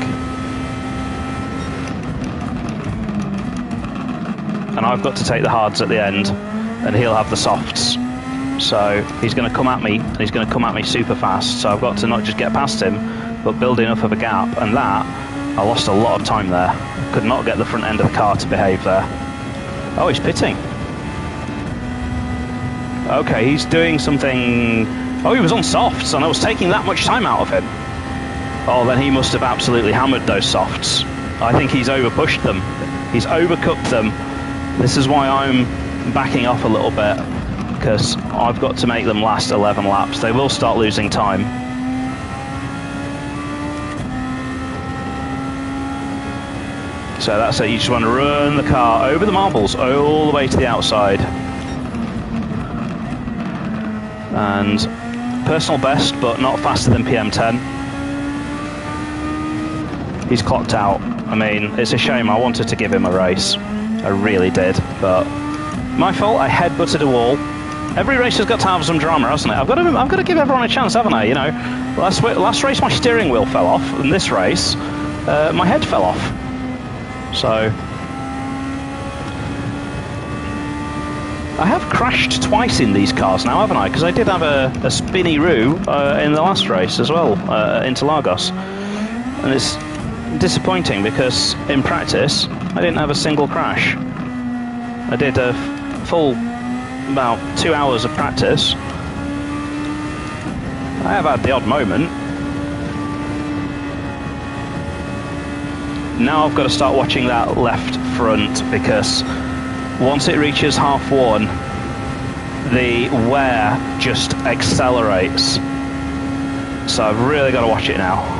And I've got to take the hards at the end, and he'll have the softs. So he's going to come at me, and he's going to come at me super fast. So I've got to not just get past him, but build enough of a gap. And that, I lost a lot of time there. Could not get the front end of the car to behave there. Oh, he's pitting. Okay, he's doing something... Oh, he was on softs, and I was taking that much time out of him. Oh, then he must have absolutely hammered those softs. I think he's over-pushed them. He's overcooked them. This is why I'm backing off a little bit, because I've got to make them last 11 laps. They will start losing time. So that's it. You just want to run the car over the marbles, all the way to the outside. And personal best, but not faster than PM10. He's clocked out. I mean, it's a shame. I wanted to give him a race. I really did, but my fault. I head-butted a wall. Every race has got to have some drama, hasn't it? I've got to give everyone a chance, haven't I? You know, last race my steering wheel fell off, and this race my head fell off. So I have crashed twice in these cars now, haven't I? Because I did have a spinny roo in the last race as well, into Lagos. And it's disappointing because in practice, I didn't have a single crash. I did a full about 2 hours of practice. I have had the odd moment. now I've got to start watching that left front, because once it reaches half one, the wear just accelerates. So I've really got to watch it now.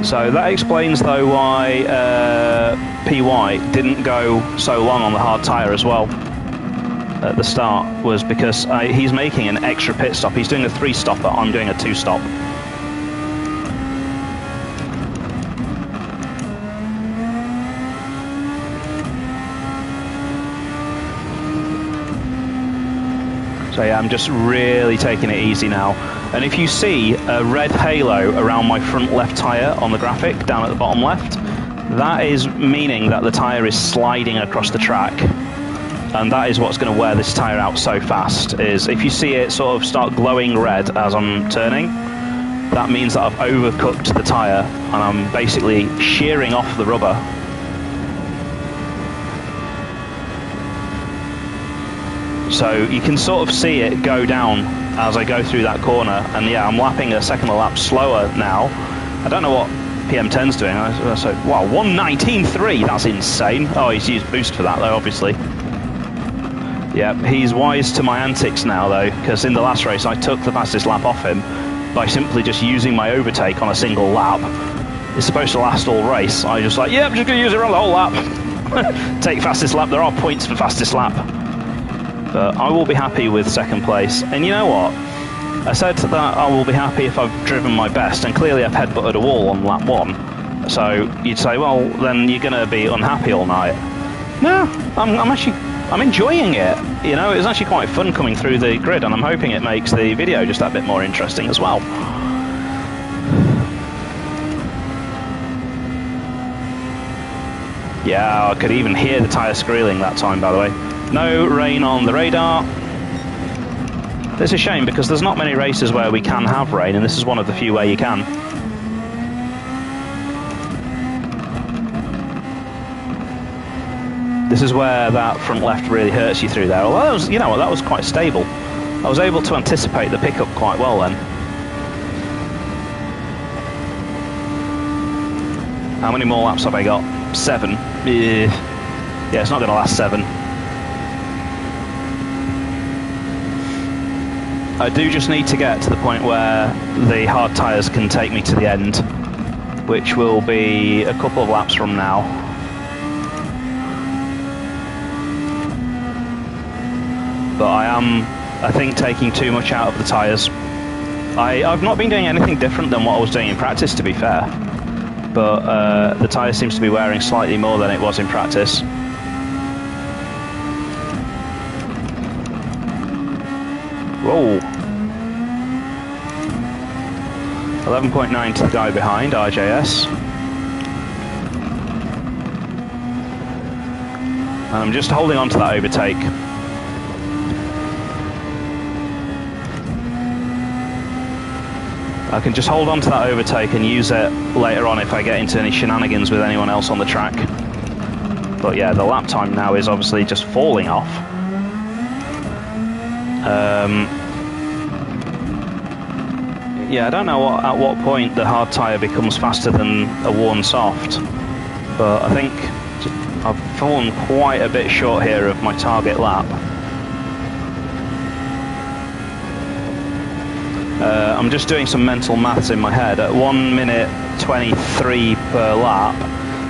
So that explains, though, why PY didn't go so long on the hard tyre as well at the start, was because he's making an extra pit stop. He's doing a 3-stopper, I'm doing a 2-stop. So yeah, I'm just really taking it easy now. And if you see a red halo around my front left tyre on the graphic down at the bottom left, that is meaning that the tyre is sliding across the track. And that is what's going to wear this tyre out so fast, is if you see it sort of start glowing red as I'm turning, that means that I've overcooked the tyre and I'm basically shearing off the rubber. So you can sort of see it go down as I go through that corner, and yeah, I'm lapping a second lap slower now. I don't know what PM10's doing. So, wow, 1:19.3, that's insane. Oh, he's used boost for that though, obviously. Yeah, he's wise to my antics now though, because in the last race I took the fastest lap off him by simply just using my overtake on a single lap. It's supposed to last all race. I just like, yeah, I'm just going to use it around the whole lap. Take fastest lap, there are points for fastest lap. But I will be happy with second place. And you know what? I said that I will be happy if I've driven my best, and clearly I've headbutted a wall on lap 1. So you'd say, well, then you're going to be unhappy all night. No, I'm enjoying it. You know, it's actually quite fun coming through the grid, and I'm hoping it makes the video just that bit more interesting as well. Yeah, I could even hear the tyre squealing that time, by the way. No rain on the radar. It's a shame because there's not many races where we can have rain, and this is one of the few where you can. This is where that front left really hurts you through there. Well, that was, you know what, that was quite stable. I was able to anticipate the pickup quite well then. How many more laps have I got? 7. Yeah, it's not going to last 7. I do just need to get to the point where the hard tyres can take me to the end, which will be a couple of laps from now. But I am, I think, taking too much out of the tyres. I've not been doing anything different than what I was doing in practice, to be fair. But the tyre seems to be wearing slightly more than it was in practice. Whoa. 11.9 to the guy behind, RJS. And I'm just holding on to that overtake. I can just hold on to that overtake and use it later on if I get into any shenanigans with anyone else on the track. But yeah, the lap time now is obviously just falling off. Yeah, I don't know at what point the hard tyre becomes faster than a worn soft, but I think I've fallen quite a bit short here of my target lap. I'm just doing some mental maths in my head. At 1 minute 23 per lap,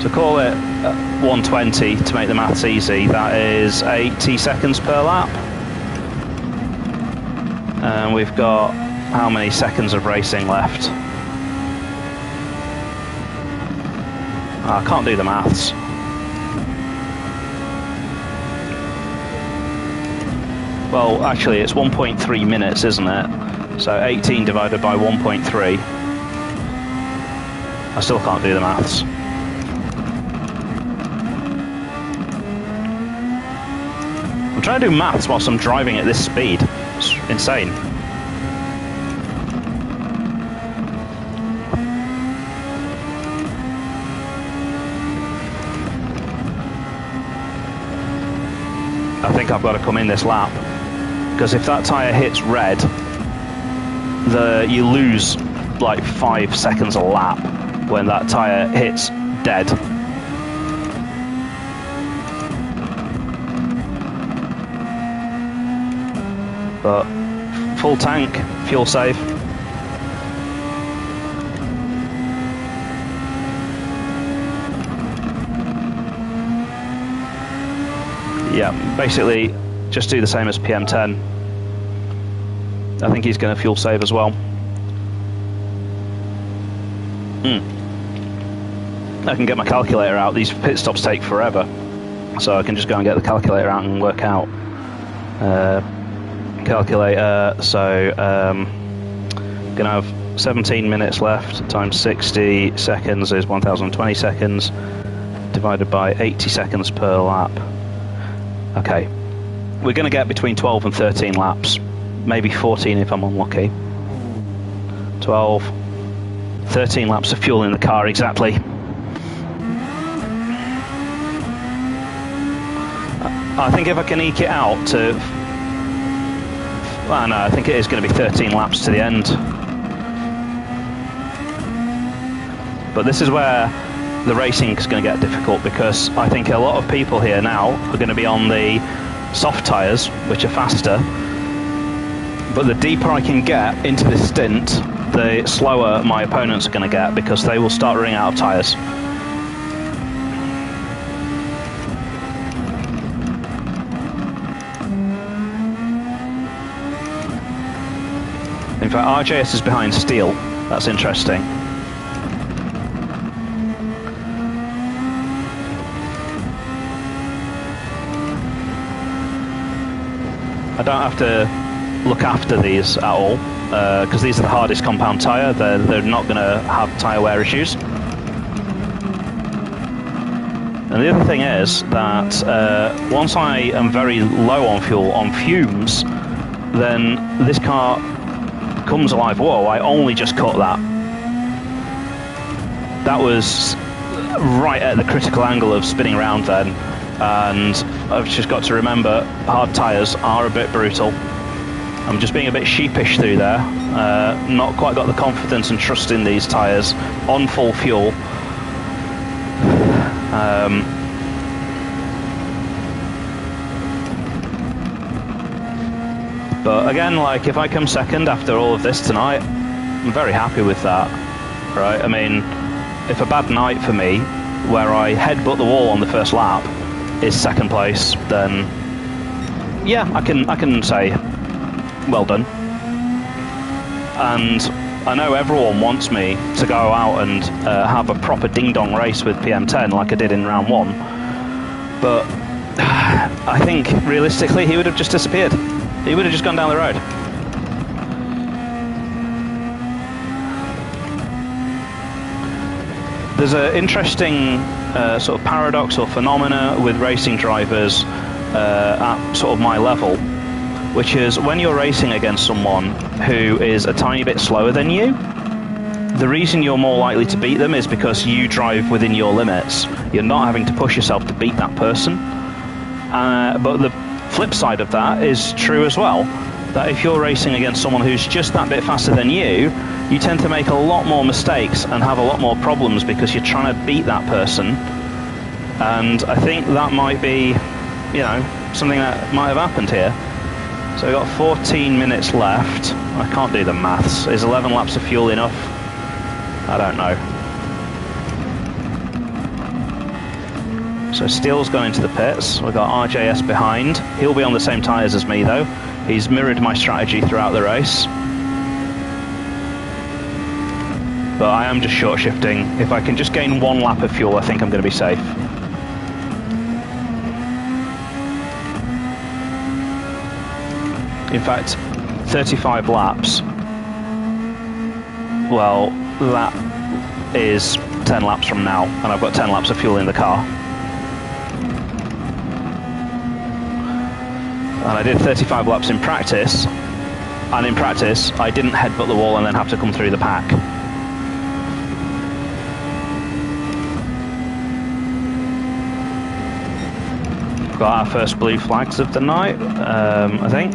so call it 120 to make the maths easy, that is 80 seconds per lap. And we've got how many seconds of racing left? I can't do the maths. Well, actually it's 1.3 minutes, isn't it? So 18 divided by 1.3. I still can't do the maths. I'm trying to do maths whilst I'm driving at this speed. It's insane. I think I've got to come in this lap, because if that tyre hits red, you lose like 5 seconds a lap when that tyre hits dead. But full tank, fuel save. Yeah, basically just do the same as PM10. I think he's going to fuel save as well. I can get my calculator out. These pit stops take forever, so I can just go and get the calculator out and work out. Calculator, so gonna have 17 minutes left times 60 seconds is 1020 seconds divided by 80 seconds per lap. Okay, we're gonna get between 12 and 13 laps, maybe 14 if I'm unlucky. 12, 13 laps of fuel in the car exactly. I think if I can eke it out to, well, no, I think it is going to be 13 laps to the end. But this is where the racing is going to get difficult, because I think a lot of people here now are going to be on the soft tyres, which are faster. But the deeper I can get into this stint, the slower my opponents are going to get, because they will start running out of tyres. In fact, RJS is behind Steel. That's interesting. I don't have to look after these at all, because these are the hardest compound tyre. They're not going to have tyre wear issues. And the other thing is that once I am very low on fuel, on fumes, then this car comes alive. Whoa, I only just cut that. That was right at the critical angle of spinning around then, and I've just got to remember hard tyres are a bit brutal. I'm just being a bit sheepish through there, not quite got the confidence and trust in these tyres on full fuel. But again, like, if I come second after all of this tonight, I'm very happy with that, right? I mean, if a bad night for me, where I headbutt the wall on the first lap, is second place, then yeah, I can say, well done. And I know everyone wants me to go out and have a proper ding-dong race with PM10 like I did in round 1, but I think realistically he would have just disappeared. He would have just gone down the road. There's an interesting sort of paradox or phenomena with racing drivers at sort of my level, which is when you're racing against someone who is a tiny bit slower than you, the reason you're more likely to beat them is because you drive within your limits. You're not having to push yourself to beat that person. But the flip side of that is true as well, that if you're racing against someone who's just that bit faster than you tend to make a lot more mistakes and have a lot more problems because you're trying to beat that person. And I think that might be, you know, something that might have happened here. So we've got 14 minutes left. I can't do the maths. Is 11 laps of fuel enough? I don't know. So Steele's gone into the pits. We've got RJS behind. He'll be on the same tyres as me though. He's mirrored my strategy throughout the race. But I am just short shifting. If I can just gain 1 lap of fuel, I think I'm going to be safe. In fact, 35 laps. Well, that is 10 laps from now, and I've got 10 laps of fuel in the car. And I did 35 laps in practice, and in practice I didn't headbutt the wall and then have to come through the pack. got our first blue flags of the night, I think.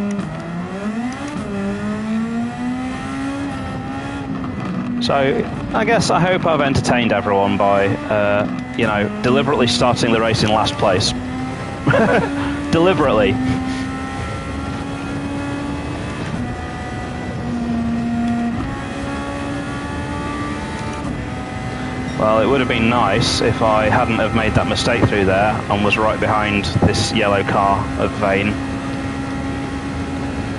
So, I hope I've entertained everyone by, you know, deliberately starting the race in last place. Deliberately. Well, it would have been nice if I hadn't have made that mistake through there and was right behind this yellow car of Vane.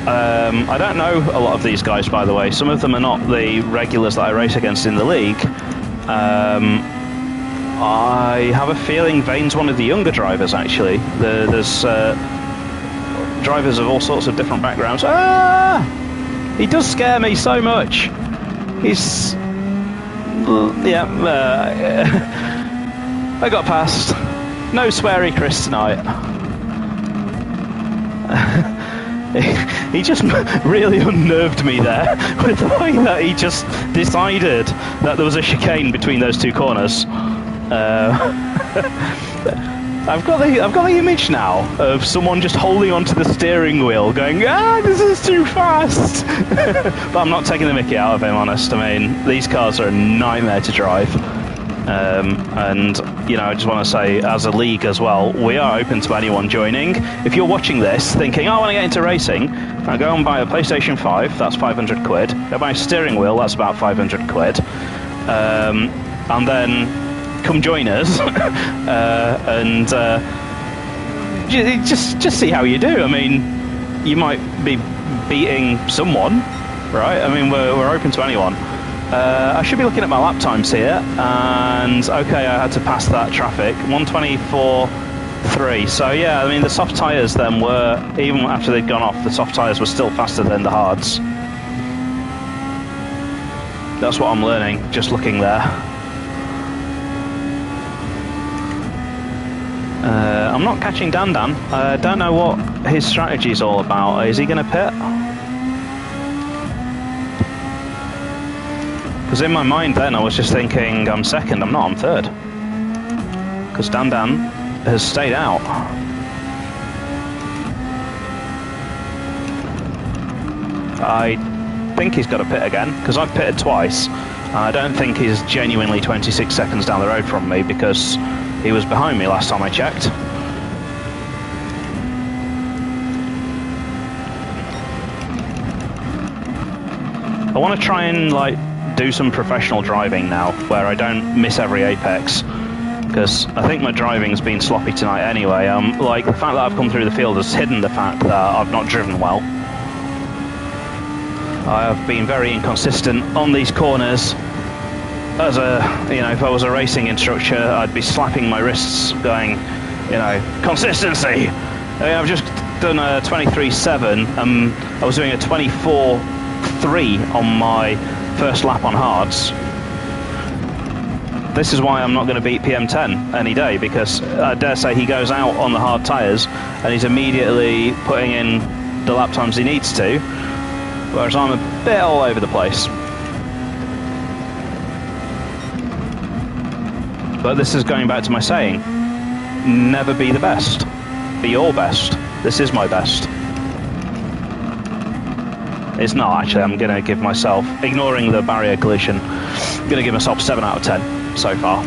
I don't know a lot of these guys, by the way. Some of them are not the regulars that I race against in the league. I have a feeling Vane's one of the younger drivers, actually. There's drivers of all sorts of different backgrounds. Ah! He does scare me so much. He's... yeah, I got past. No sweary Chris tonight. He just really unnerved me there with the way that he just decided that there was a chicane between those two corners. I've got the image now of someone just holding onto the steering wheel going, ah, this is too fast. But I'm not taking the mickey out of him, honest. I mean, these cars are a nightmare to drive. And, you know, I just want to say, as a league as well, we are open to anyone joining. If you're watching this thinking, oh, I want to get into racing, now go and buy a PlayStation 5, that's 500 quid. Go buy a steering wheel, that's about 500 quid. And then come join us and just see how you do. I mean, you might be beating someone, right? I mean, we're open to anyone. I should be looking at my lap times here, and okay, I had to pass that traffic, 124.3. So yeah, I mean, the soft tyres then were, even after they'd gone off, the soft tyres were still faster than the hards. That's what I'm learning, just looking there. I'm not catching Dan. I don't know what his strategy is all about. Is he going to pit? Because in my mind then I was just thinking, I'm second, I'm not, I'm third. Because Dan has stayed out. I think he's got to pit again, because I've pitted twice. And I don't think he's genuinely 26 seconds down the road from me, because he was behind me last time I checked. I want to try and, like, do some professional driving now, where I don't miss every apex, because I think my driving's been sloppy tonight anyway. Like, the fact that I've come through the field has hidden the fact that I've not driven well. I have been very inconsistent on these corners. As a, you know, if I was a racing instructor, I'd be slapping my wrists going, you know, consistency. I mean, I've just done a 23.7, I was doing a 24.3 on my first lap on hards. This is why I'm not going to beat PM10 any day, because I dare say he goes out on the hard tyres and he's immediately putting in the lap times he needs to, whereas I'm a bit all over the place. But this is going back to my saying, never be the best, be your best. This is my best. It's not, actually. I'm going to give myself, ignoring the barrier collision, I'm going to give myself 7 out of 10 so far.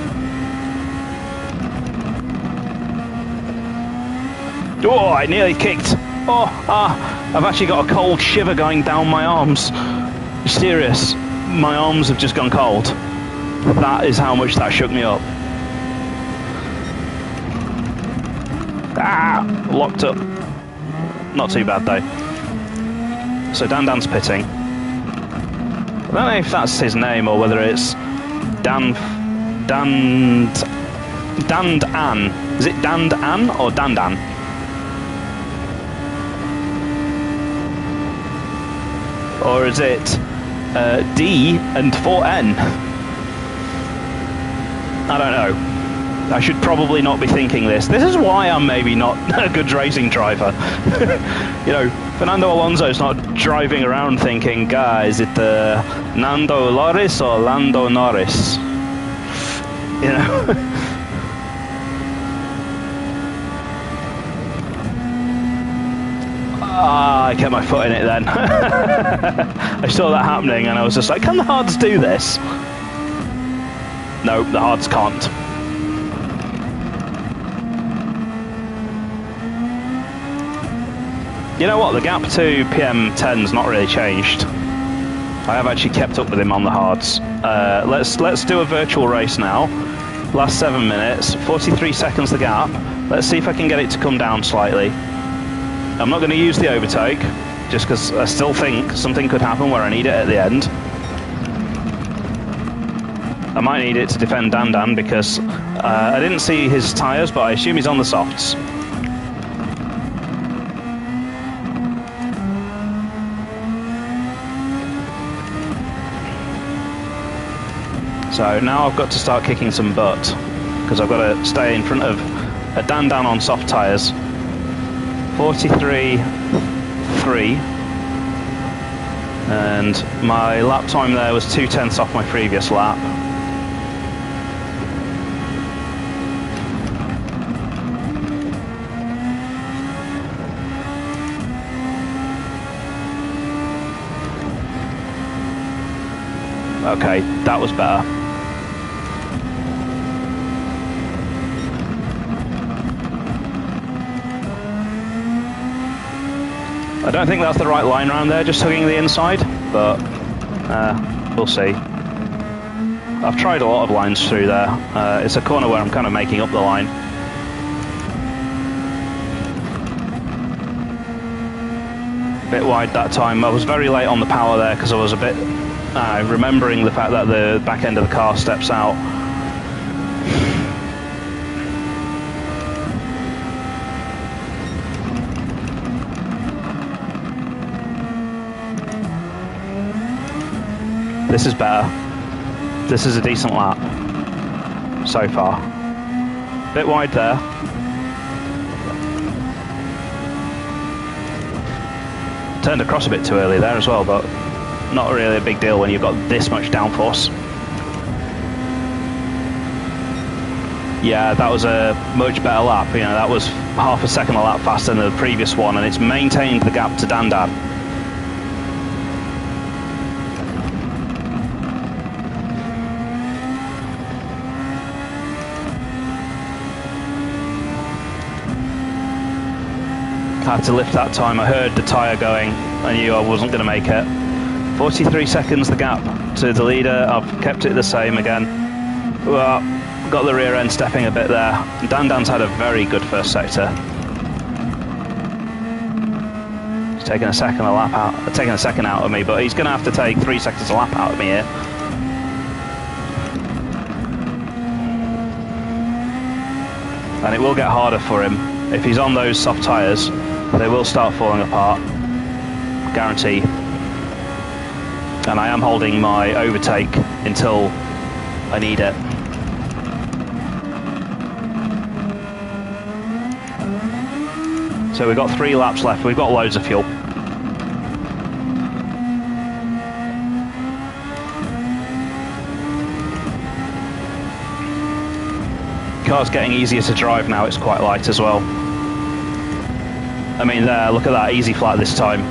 Oh, I nearly kicked. I've actually got a cold shiver going down my arms. Mysterious. My arms have just gone cold. That is how much that shook me up. Locked up. Not too bad though. So Dan's pitting. I don't know if that's his name or whether it's Dan An. Is it Dan An or Dan? Or is it D and 4N? I don't know. I should probably not be thinking this. This is why I'm maybe not a good racing driver. You know, Fernando Alonso's not driving around thinking, guys, is it Nando Loris or Lando Norris? You know? I kept my foot in it then. I saw that happening and I was just like, can the hards do this? No, the hards can't. You know what, the gap to PM10's not really changed. I have actually kept up with him on the hards. Let's do a virtual race now. Last 7 minutes, 43 seconds the gap. Let's see if I can get it to come down slightly. I'm not going to use the overtake, just because I still think something could happen where I need it at the end. I might need it to defend Dan because I didn't see his tyres, but I assume he's on the softs. So now I've got to start kicking some butt, because I've got to stay in front of a Dan on soft tyres. 43.3, and my lap time there was 2/10 off my previous lap. Okay, that was better. I don't think that's the right line round there, just hugging the inside, but we'll see. I've tried a lot of lines through there. It's a corner where I'm kind of making up the line. Bit wide that time. I was very late on the power there because I was a bit remembering the fact that the back end of the car steps out. This is better. This is a decent lap so far. Bit wide there. Turned across a bit too early there as well, but not really a big deal when you've got this much downforce. Yeah, that was a much better lap. You know, that was half a second a lap faster than the previous one, and it's maintained the gap to Dan. I had to lift that time. I heard the tyre going. I knew I wasn't going to make it. 43 seconds the gap to the leader. I've kept it the same again. Well, got the rear end stepping a bit there. Dan's had a very good first sector. He's taking a second out of me, but he's going to have to take 3 seconds a lap out of me here. And it will get harder for him. If he's on those soft tyres, they will start falling apart. Guarantee. And I am holding my overtake until I need it. So we've got 3 laps left. We've got loads of fuel. Car's getting easier to drive now. It's quite light as well. I mean, there, look at that, easy flat this time.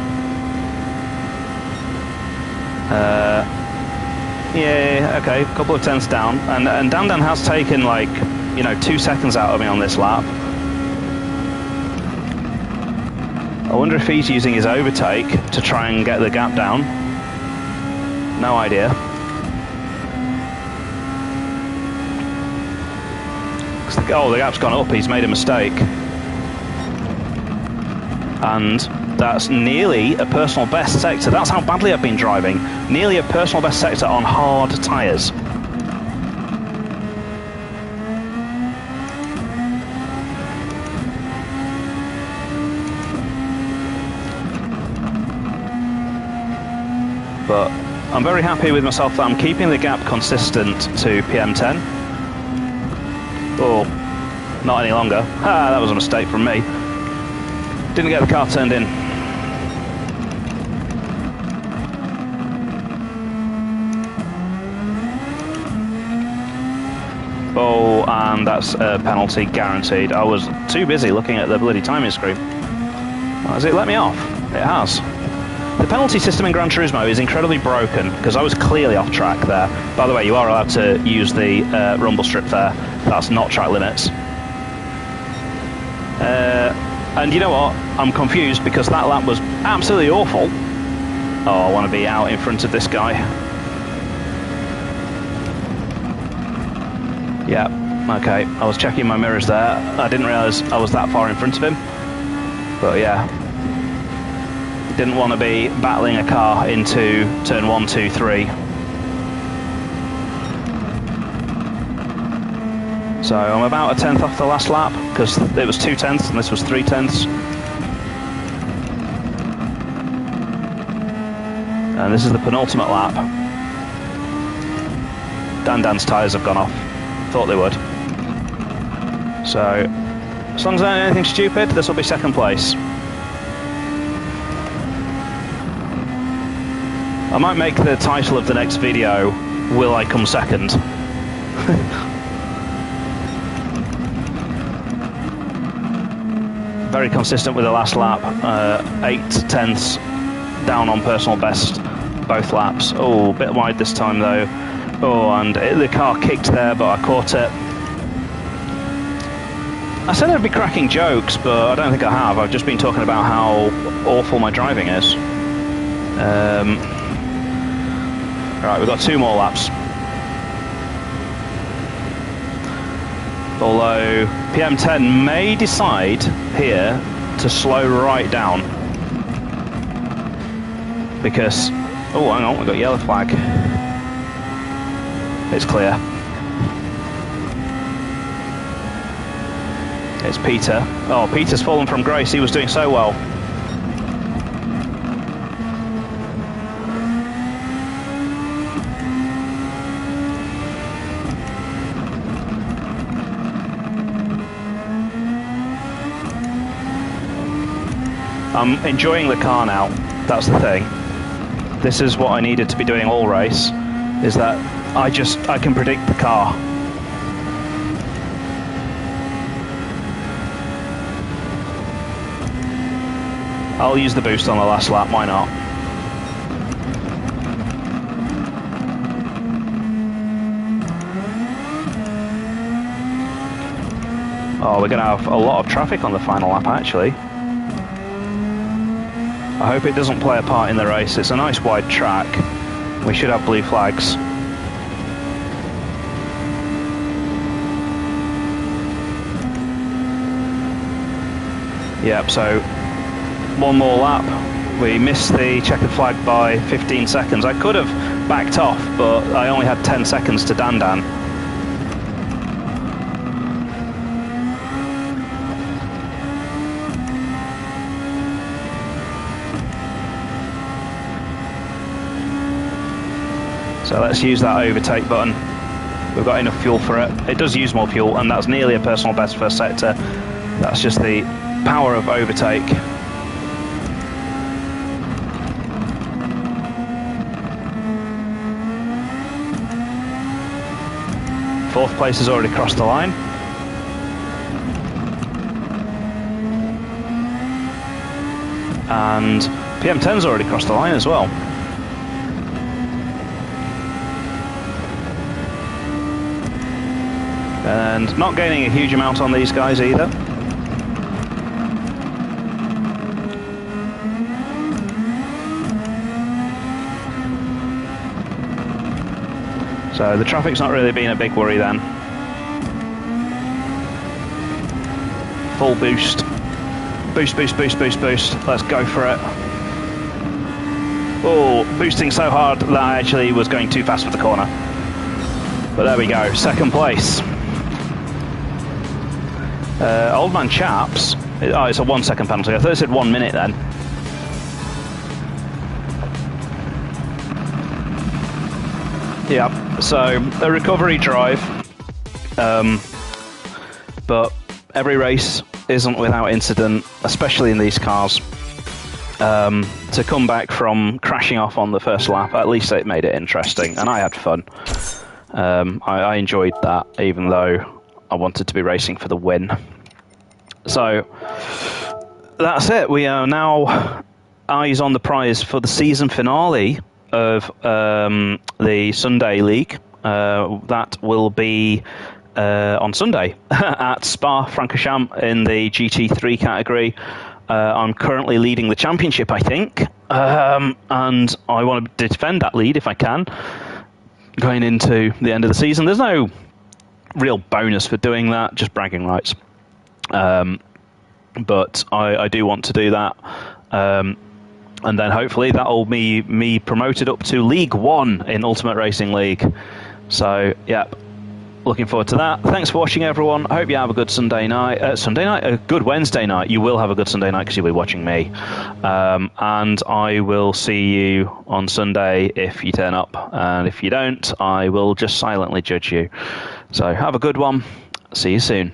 Yeah, okay, a couple of tenths down, and Dan has taken, like, you know, 2 seconds out of me on this lap. I wonder if he's using his overtake to try and get the gap down. No idea. Oh, the gap's gone up, he's made a mistake. And that's nearly a personal best sector. That's how badly I've been driving. Nearly a personal best sector on hard tyres. But I'm very happy with myself that I'm keeping the gap consistent to PM10. Oh, not any longer. Ah, that was a mistake from me. Didn't get the car turned in. Oh, and that's a penalty guaranteed. I was too busy looking at the bloody timing screen. Has it let me off? It has. The penalty system in Gran Turismo is incredibly broken, because I was clearly off track there. By the way, you are allowed to use the rumble strip there. That's not track limits. And you know what? I'm confused, because that lap was absolutely awful. Oh, I want to be out in front of this guy. Yeah, okay. I was checking my mirrors there. I didn't realise I was that far in front of him. But yeah. Didn't want to be battling a car into turn 1, 2, 3. So I'm about a tenth off the last lap, because it was 2 tenths and this was 3 tenths. And this is the penultimate lap. Dan's tyres have gone off. Thought they would. So, as long as I don't do anything stupid, this will be second place. I might make the title of the next video, Will I Come Second? Very consistent with the last lap. 8 tenths down on personal best both laps. Oh, a bit wide this time though. Oh, and the car kicked there, but I caught it. I said I'd be cracking jokes, but I don't think I have. I've just been talking about how awful my driving is. Right, we've got 2 more laps. Although PM10 may decide here to slow right down. Because, oh hang on, we've got yellow flag. It's clear. It's Peter. Oh, Peter's fallen from grace, he was doing so well. I'm enjoying the car now, that's the thing. This is what I needed to be doing all race, is that I can predict the car. I'll use the boost on the last lap, why not? Oh, we're going to have a lot of traffic on the final lap actually. I hope it doesn't play a part in the race. It's a nice wide track. We should have blue flags. Yep, so 1 more lap. We missed the checkered flag by 15 seconds. I could have backed off, but I only had 10 seconds to Dan. So let's use that overtake button. We've got enough fuel for it. It does use more fuel, and that's nearly a personal best first sector. That's just the power of overtake. Fourth place has already crossed the line. And PM10's already crossed the line as well. And not gaining a huge amount on these guys either. So the traffic's not really been a big worry then. Full boost. Boost, boost, boost, boost, boost. Let's go for it. Oh, boosting so hard that I actually was going too fast for the corner. But there we go, second place. Old man chaps. Oh, it's a 1 second penalty. I thought it said 1 minute then. Yeah, so a recovery drive. But every race isn't without incident, especially in these cars. To come back from crashing off on the first lap, at least it made it interesting, and I had fun. I enjoyed that, even though I wanted to be racing for the win. So that's it. We are now eyes on the prize for the season finale of the Sunday League. That will be on Sunday at Spa-Francorchamps in the GT3 category. I'm currently leading the championship, I think, and I want to defend that lead if I can, going into the end of the season. There's no real bonus for doing that, just bragging rights. But I do want to do that. And then hopefully that'll be me promoted up to League 1 in Ultimate Racing League. So, yeah, looking forward to that. Thanks for watching, everyone. I hope you have a good Sunday night. A good Wednesday night. You will have a good Sunday night because you'll be watching me. And I will see you on Sunday if you turn up. And if you don't, I will just silently judge you. So have a good one. See you soon.